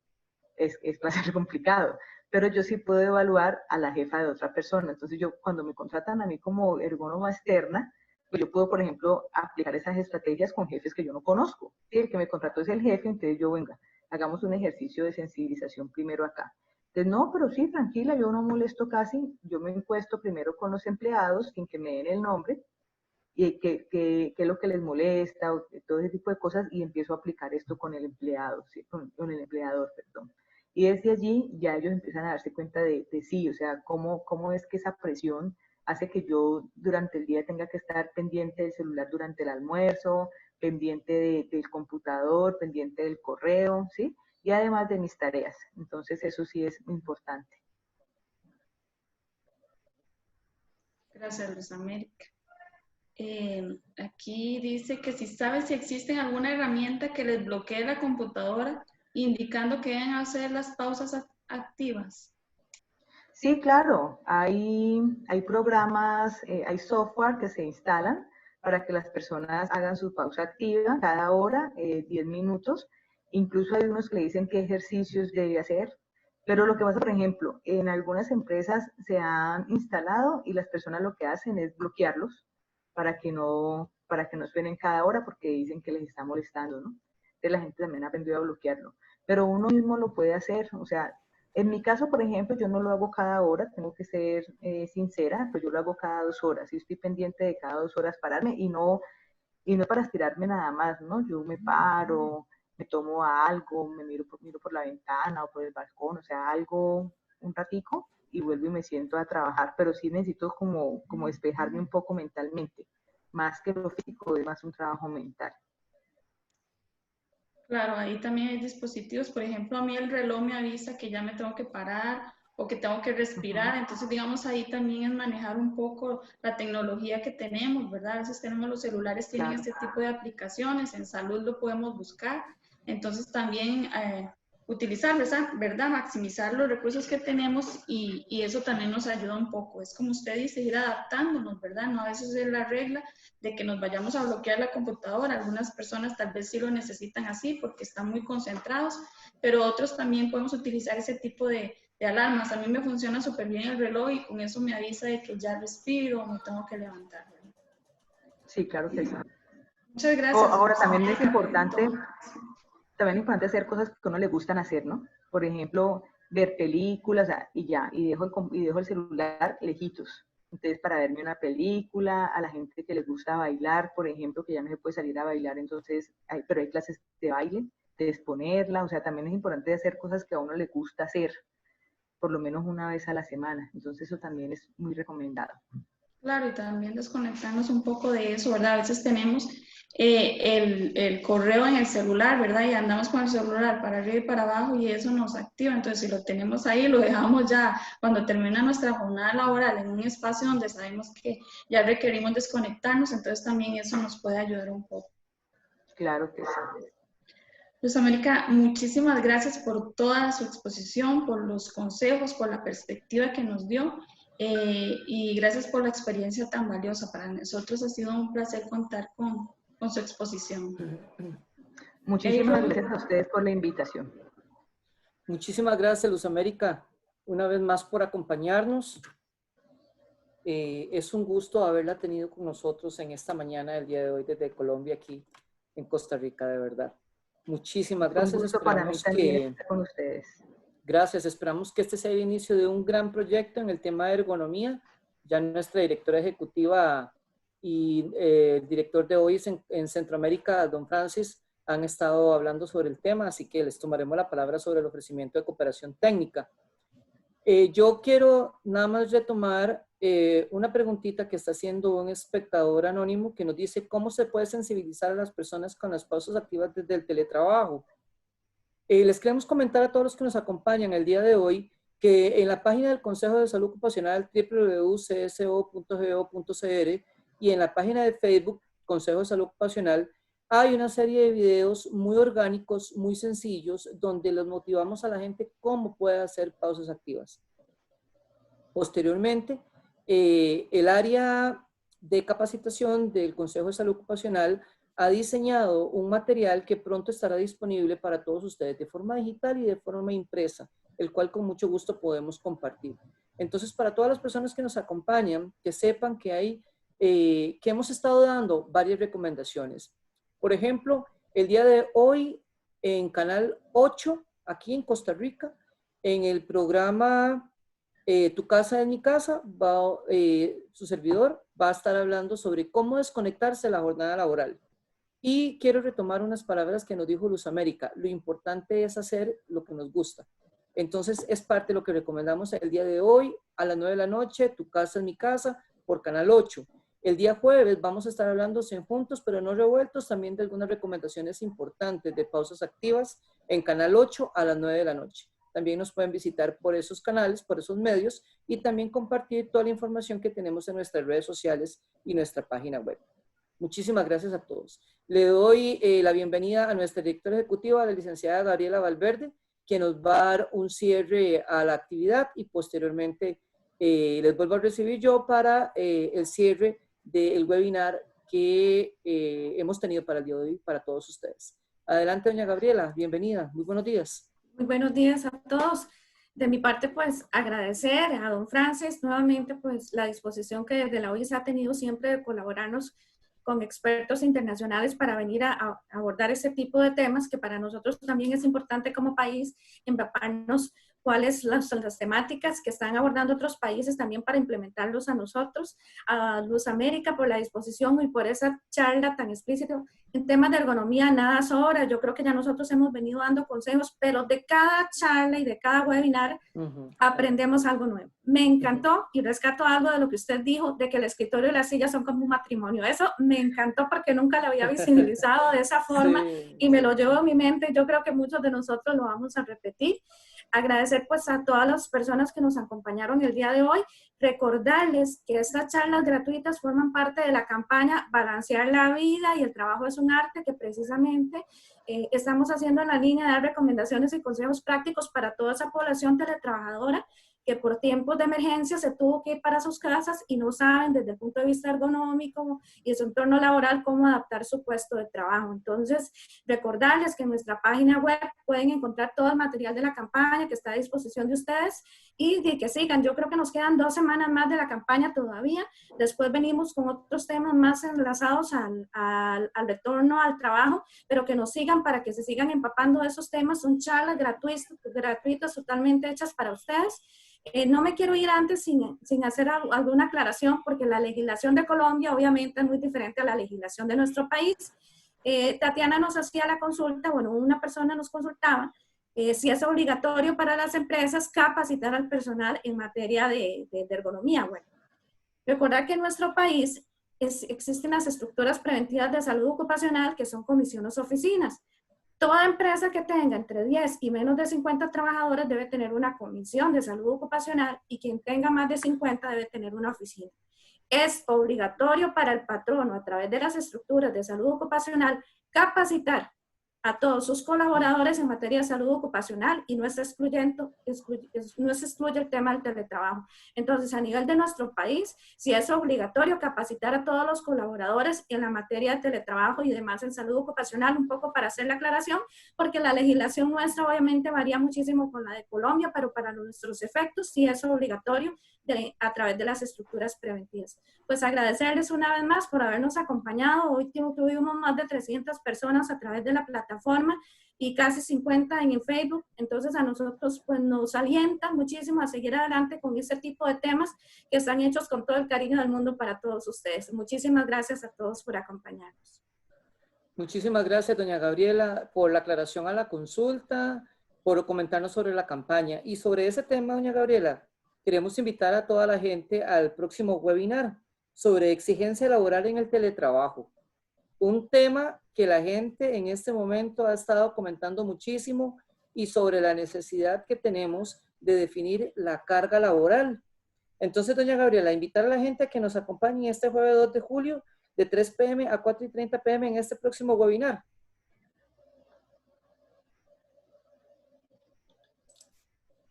va a ser complicado, pero yo sí puedo evaluar a la jefa de otra persona. Entonces yo, cuando me contratan a mí como ergónoma externa, pues yo puedo, por ejemplo, aplicar esas estrategias con jefes que yo no conozco. ¿Sí? El que me contrató es el jefe, entonces yo, venga, hagamos un ejercicio de sensibilización primero acá. Entonces, no, pero sí, tranquila, yo no molesto casi, yo me encuesto primero con los empleados, sin que me den el nombre, y qué es lo que les molesta, o todo ese tipo de cosas, y empiezo a aplicar esto con el empleado, ¿sí? con el empleador, perdón. Y desde allí ya ellos empiezan a darse cuenta de sí, o sea, cómo es que esa presión hace que yo durante el día tenga que estar pendiente del celular durante el almuerzo, pendiente del computador, pendiente del correo, ¿sí? Y además de mis tareas. Entonces eso sí es importante. Gracias, Luz América. Aquí dice que si sabe si existe alguna herramienta que les bloquee la computadora, indicando que deben hacer las pausas activas. Sí, claro, hay programas, hay software que se instalan para que las personas hagan su pausa activa cada hora, 10 minutos. Incluso hay unos que le dicen qué ejercicios debe hacer. Pero lo que pasa, por ejemplo, en algunas empresas se han instalado y las personas lo que hacen es bloquearlos para que no suenen cada hora porque dicen que les está molestando, ¿no? Entonces la gente también aprendió a bloquearlo. Pero uno mismo lo puede hacer, o sea, en mi caso, por ejemplo, yo no lo hago cada hora, tengo que ser sincera, pues yo lo hago cada 2 horas y estoy pendiente de cada 2 horas pararme y no para estirarme nada más, ¿no? Yo me paro, me tomo algo, miro por la ventana o por el balcón, o sea, algo un ratico y vuelvo y me siento a trabajar, pero sí necesito como despejarme un poco mentalmente, más que lo físico, es más un trabajo mental. Claro, ahí también hay dispositivos, por ejemplo, a mí el reloj me avisa que ya me tengo que parar o que tengo que respirar, entonces digamos ahí también es manejar un poco la tecnología que tenemos, ¿verdad? A veces tenemos los celulares, tienen este tipo de aplicaciones, en salud lo podemos buscar, entonces también utilizar, ¿verdad? Maximizar los recursos que tenemos y eso también nos ayuda un poco, es como usted dice, ir adaptándonos, ¿verdad? No a veces es la regla de que nos vayamos a bloquear la computadora. Algunas personas tal vez sí lo necesitan así porque están muy concentrados, pero otros también podemos utilizar ese tipo de alarmas. A mí me funciona súper bien el reloj y con eso me avisa de que ya respiro o me tengo que levantar. Sí, claro que sí. Muchas gracias. Ahora también es importante hacer cosas que a uno le gustan hacer, ¿no? Por ejemplo, ver películas y ya, y dejo el celular lejitos. Entonces, para verme una película, a la gente que les gusta bailar, por ejemplo, que ya no se puede salir a bailar, entonces, pero hay clases de baile, de exponerla, o sea, también es importante hacer cosas que a uno le gusta hacer, por lo menos una vez a la semana. Entonces, eso también es muy recomendado. Claro, y también desconectarnos un poco de eso, ¿verdad? A veces tenemos el correo en el celular, ¿verdad? Y andamos con el celular para arriba y para abajo y eso nos activa. Entonces, si lo tenemos ahí, lo dejamos ya cuando termina nuestra jornada laboral en un espacio donde sabemos que ya requerimos desconectarnos, entonces también eso nos puede ayudar un poco. Claro que sí. Luz América, muchísimas gracias por toda su exposición, por los consejos, por la perspectiva que nos dio. Y gracias por la experiencia tan valiosa. Para nosotros ha sido un placer contar con su exposición. Muchísimas gracias a ustedes por la invitación. Muchísimas gracias, Luz América, una vez más por acompañarnos. Es un gusto haberla tenido con nosotros en esta mañana del día de hoy desde Colombia, aquí en Costa Rica, de verdad. Muchísimas gracias. Un gusto para mí también estar con ustedes. Gracias. Esperamos que este sea el inicio de un gran proyecto en el tema de ergonomía. Ya nuestra directora ejecutiva y director de OIS en Centroamérica, don Francis, han estado hablando sobre el tema, así que les tomaremos la palabra sobre el ofrecimiento de cooperación técnica. Yo quiero nada más retomar una preguntita que está haciendo un espectador anónimo que nos dice cómo se puede sensibilizar a las personas con las pausas activas desde el teletrabajo. Les queremos comentar a todos los que nos acompañan el día de hoy que en la página del Consejo de Salud Ocupacional www.cso.go.cr y en la página de Facebook Consejo de Salud Ocupacional hay una serie de videos muy orgánicos, muy sencillos, donde los motivamos a la gente cómo puede hacer pausas activas. Posteriormente, el área de capacitación del Consejo de Salud Ocupacional ha diseñado un material que pronto estará disponible para todos ustedes de forma digital y de forma impresa, el cual con mucho gusto podemos compartir. Entonces, para todas las personas que nos acompañan, que sepan que hemos estado dando varias recomendaciones. Por ejemplo, el día de hoy en Canal 8, aquí en Costa Rica, en el programa Tu casa es mi casa, su servidor va a estar hablando sobre cómo desconectarse de la jornada laboral. Y quiero retomar unas palabras que nos dijo Luz América. Lo importante es hacer lo que nos gusta. Entonces, es parte de lo que recomendamos el día de hoy, a las 9 de la noche, Tu casa es mi casa, por Canal 8. El día jueves vamos a estar hablando sin juntos, pero no revueltos, también de algunas recomendaciones importantes de pausas activas en Canal 8 a las 9 de la noche. También nos pueden visitar por esos canales, por esos medios, y también compartir toda la información que tenemos en nuestras redes sociales y nuestra página web. Muchísimas gracias a todos. Le doy la bienvenida a nuestra directora ejecutiva, la licenciada Gabriela Valverde, que nos va a dar un cierre a la actividad y posteriormente les vuelvo a recibir yo para el cierre del webinar que hemos tenido para el día de hoy para todos ustedes. Adelante, doña Gabriela, bienvenida, muy buenos días. Muy buenos días a todos. De mi parte, pues, agradecer a don Francis nuevamente, pues, la disposición que desde la OIS ha tenido siempre de colaborarnos con expertos internacionales para venir a abordar este tipo de temas que para nosotros también es importante como país empaparnos cuáles las temáticas que están abordando otros países también para implementarlos a nosotros, a Luz América por la disposición y por esa charla tan explícita. En temas de ergonomía, nada sobra, yo creo que ya nosotros hemos venido dando consejos, pero de cada charla y de cada webinar aprendemos algo nuevo. Me encantó y rescato algo de lo que usted dijo, de que el escritorio y la silla son como un matrimonio. Eso me encantó porque nunca lo había visibilizado de esa forma y me lo llevo a mi mente y yo creo que muchos de nosotros lo vamos a repetir. Agradecer pues a todas las personas que nos acompañaron el día de hoy, recordarles que estas charlas gratuitas forman parte de la campaña Balancear la Vida y el Trabajo es un Arte, que precisamente estamos haciendo en la línea de dar recomendaciones y consejos prácticos para toda esa población teletrabajadora que por tiempos de emergencia se tuvo que ir para sus casas y no saben desde el punto de vista ergonómico y su entorno laboral cómo adaptar su puesto de trabajo. Entonces, recordarles que en nuestra página web pueden encontrar todo el material de la campaña que está a disposición de ustedes y de que sigan. Yo creo que nos quedan 2 semanas más de la campaña todavía. Después venimos con otros temas más enlazados al retorno al trabajo, pero que nos sigan para que se sigan empapando de esos temas. Son charlas gratuitas totalmente hechas para ustedes. No me quiero ir antes sin hacer alguna aclaración, porque la legislación de Colombia obviamente es muy diferente a la legislación de nuestro país. Tatiana nos hacía la consulta, bueno, una persona nos consultaba si es obligatorio para las empresas capacitar al personal en materia de ergonomía. Bueno, recordar que en nuestro país existen las estructuras preventivas de salud ocupacional, que son comisiones o oficinas. Toda empresa que tenga entre 10 y menos de 50 trabajadores debe tener una comisión de salud ocupacional y quien tenga más de 50 debe tener una oficina. Es obligatorio para el patrono, a través de las estructuras de salud ocupacional, capacitar a todos sus colaboradores en materia de salud ocupacional y no se excluye el tema del teletrabajo. Entonces, a nivel de nuestro país, sí es obligatorio capacitar a todos los colaboradores en la materia de teletrabajo y demás en salud ocupacional, un poco para hacer la aclaración, porque la legislación nuestra obviamente varía muchísimo con la de Colombia, pero para nuestros efectos sí es obligatorio a través de las estructuras preventivas. Pues agradecerles una vez más por habernos acompañado. Hoy tuvimos más de 300 personas a través de la plataforma y casi 50 en el Facebook. Entonces a nosotros pues nos alienta muchísimo a seguir adelante con este tipo de temas que están hechos con todo el cariño del mundo para todos ustedes. Muchísimas gracias a todos por acompañarnos. Muchísimas gracias, doña Gabriela, por la aclaración a la consulta. por comentarnos sobre la campaña. Y sobre ese tema, doña Gabriela, queremos invitar a toda la gente al próximo webinar sobre exigencia laboral en el teletrabajo. Un tema que la gente en este momento ha estado comentando muchísimo y sobre la necesidad que tenemos de definir la carga laboral. Entonces, doña Gabriela, invitar a la gente a que nos acompañe este jueves 2 de julio de 3 p.m. a 4:30 p.m. en este próximo webinar.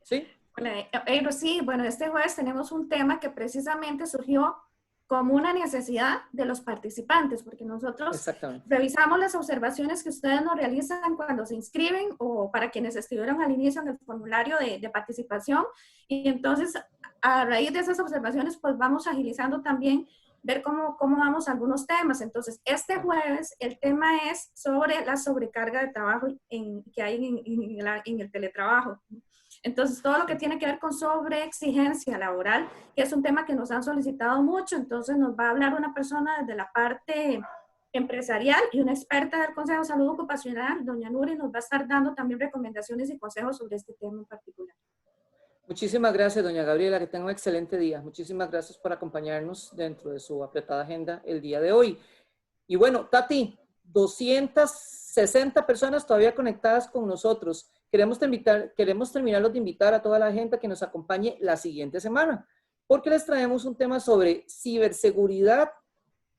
¿Sí? Bueno, sí, bueno, este jueves tenemos un tema que precisamente surgió como una necesidad de los participantes, porque nosotros revisamos las observaciones que ustedes nos realizan cuando se inscriben o para quienes estuvieron al inicio en el formulario de participación, y entonces a raíz de esas observaciones pues vamos agilizando también ver cómo vamos a algunos temas. Entonces este jueves el tema es sobre la sobrecarga de trabajo que hay en el teletrabajo. Entonces, todo lo que tiene que ver con sobreexigencia laboral, que es un tema que nos han solicitado mucho, entonces nos va a hablar una persona desde la parte empresarial y una experta del Consejo de Salud Ocupacional, doña Nuri, nos va a estar dando también recomendaciones y consejos sobre este tema en particular. Muchísimas gracias, doña Gabriela, que tenga un excelente día. Muchísimas gracias por acompañarnos dentro de su apretada agenda el día de hoy. Y bueno, Tati, 260 personas todavía conectadas con nosotros. Queremos terminarlos de invitar a toda la gente a que nos acompañe la siguiente semana, porque les traemos un tema sobre ciberseguridad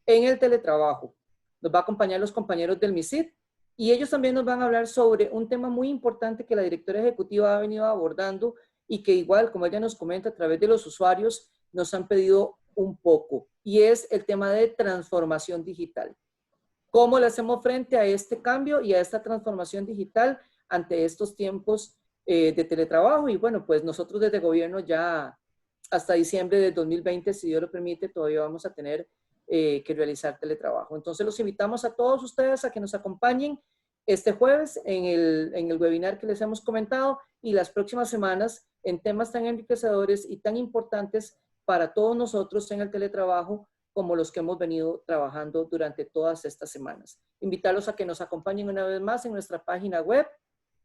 en el teletrabajo. Nos va a acompañar los compañeros del MISID y ellos también nos van a hablar sobre un tema muy importante que la directora ejecutiva ha venido abordando y que igual, como ella nos comenta, a través de los usuarios nos han pedido un poco, y es el tema de transformación digital. ¿Cómo le hacemos frente a este cambio y a esta transformación digital ante estos tiempos de teletrabajo? Y bueno, pues nosotros desde gobierno ya hasta diciembre de 2020, si Dios lo permite, todavía vamos a tener que realizar teletrabajo. Entonces los invitamos a todos ustedes a que nos acompañen este jueves en el webinar que les hemos comentado y las próximas semanas en temas tan enriquecedores y tan importantes para todos nosotros en el teletrabajo como los que hemos venido trabajando durante todas estas semanas. Invitarlos a que nos acompañen una vez más en nuestra página web,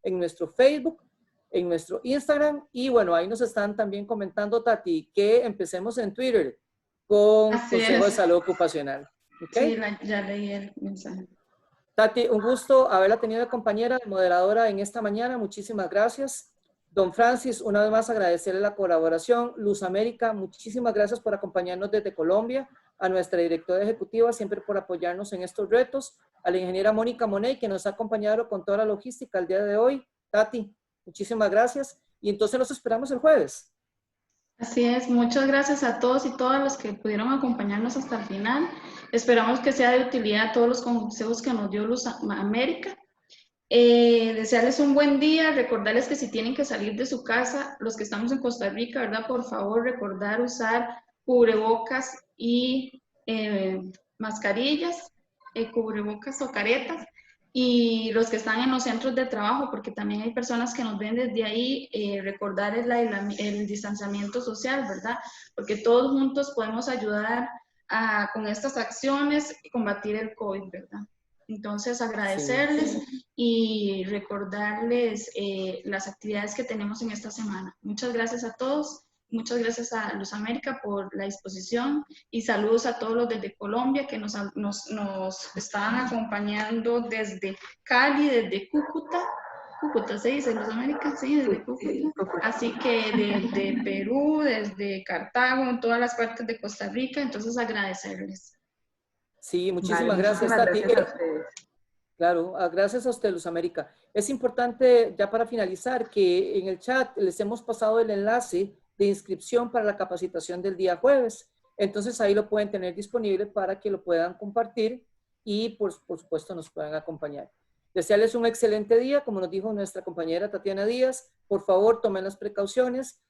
en nuestro Facebook, en nuestro Instagram, y bueno, ahí nos están también comentando, Tati, que empecemos en Twitter con Consejo de Salud Ocupacional. ¿Okay? Sí, ya leí el mensaje. Tati, un gusto haberla tenido de compañera, de moderadora en esta mañana. Muchísimas gracias. Don Francis, una vez más agradecerle la colaboración. Luz América, muchísimas gracias por acompañarnos desde Colombia. A nuestra directora ejecutiva, siempre por apoyarnos en estos retos. A la ingeniera Mónica Monet, que nos ha acompañado con toda la logística el día de hoy. Tati, muchísimas gracias. Y entonces los esperamos el jueves. Así es, muchas gracias a todos y todas los que pudieron acompañarnos hasta el final. Esperamos que sea de utilidad a todos los consejos que nos dio Luz América. Desearles un buen día, recordarles que si tienen que salir de su casa, los que estamos en Costa Rica, ¿verdad? Por favor, recordar usar cubrebocas y mascarillas, cubrebocas o caretas, y los que están en los centros de trabajo, porque también hay personas que nos ven desde ahí, recordar el distanciamiento social, ¿verdad? Porque todos juntos podemos ayudar con estas acciones y combatir el COVID, ¿verdad? Entonces, agradecerles y recordarles las actividades que tenemos en esta semana. Muchas gracias a todos. Muchas gracias a Luz América por la disposición y saludos a todos los desde Colombia que nos estaban acompañando desde Cali, desde Cúcuta. Cúcuta se dice, Luz América, sí, desde Cúcuta. Así que desde Perú, desde Cartago, en todas las partes de Costa Rica. Entonces, agradecerles. Sí, muchísimas gracias, Tati. Gracias a ustedes. Claro, gracias a usted, Luz América. Es importante, ya para finalizar, que en el chat les hemos pasado el enlace de inscripción para la capacitación del día jueves. Entonces ahí lo pueden tener disponible para que lo puedan compartir y por supuesto nos puedan acompañar. Desearles un excelente día, como nos dijo nuestra compañera Tatiana Díaz. Por favor, tomen las precauciones,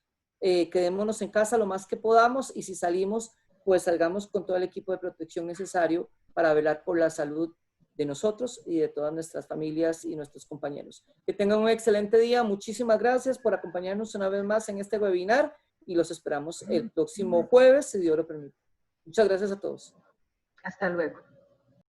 quedémonos en casa lo más que podamos y si salimos, pues salgamos con todo el equipo de protección necesario para velar por la salud de nosotros y de todas nuestras familias y nuestros compañeros. Que tengan un excelente día. Muchísimas gracias por acompañarnos una vez más en este webinar y los esperamos el próximo jueves, si Dios lo permite. Muchas gracias a todos. Hasta luego.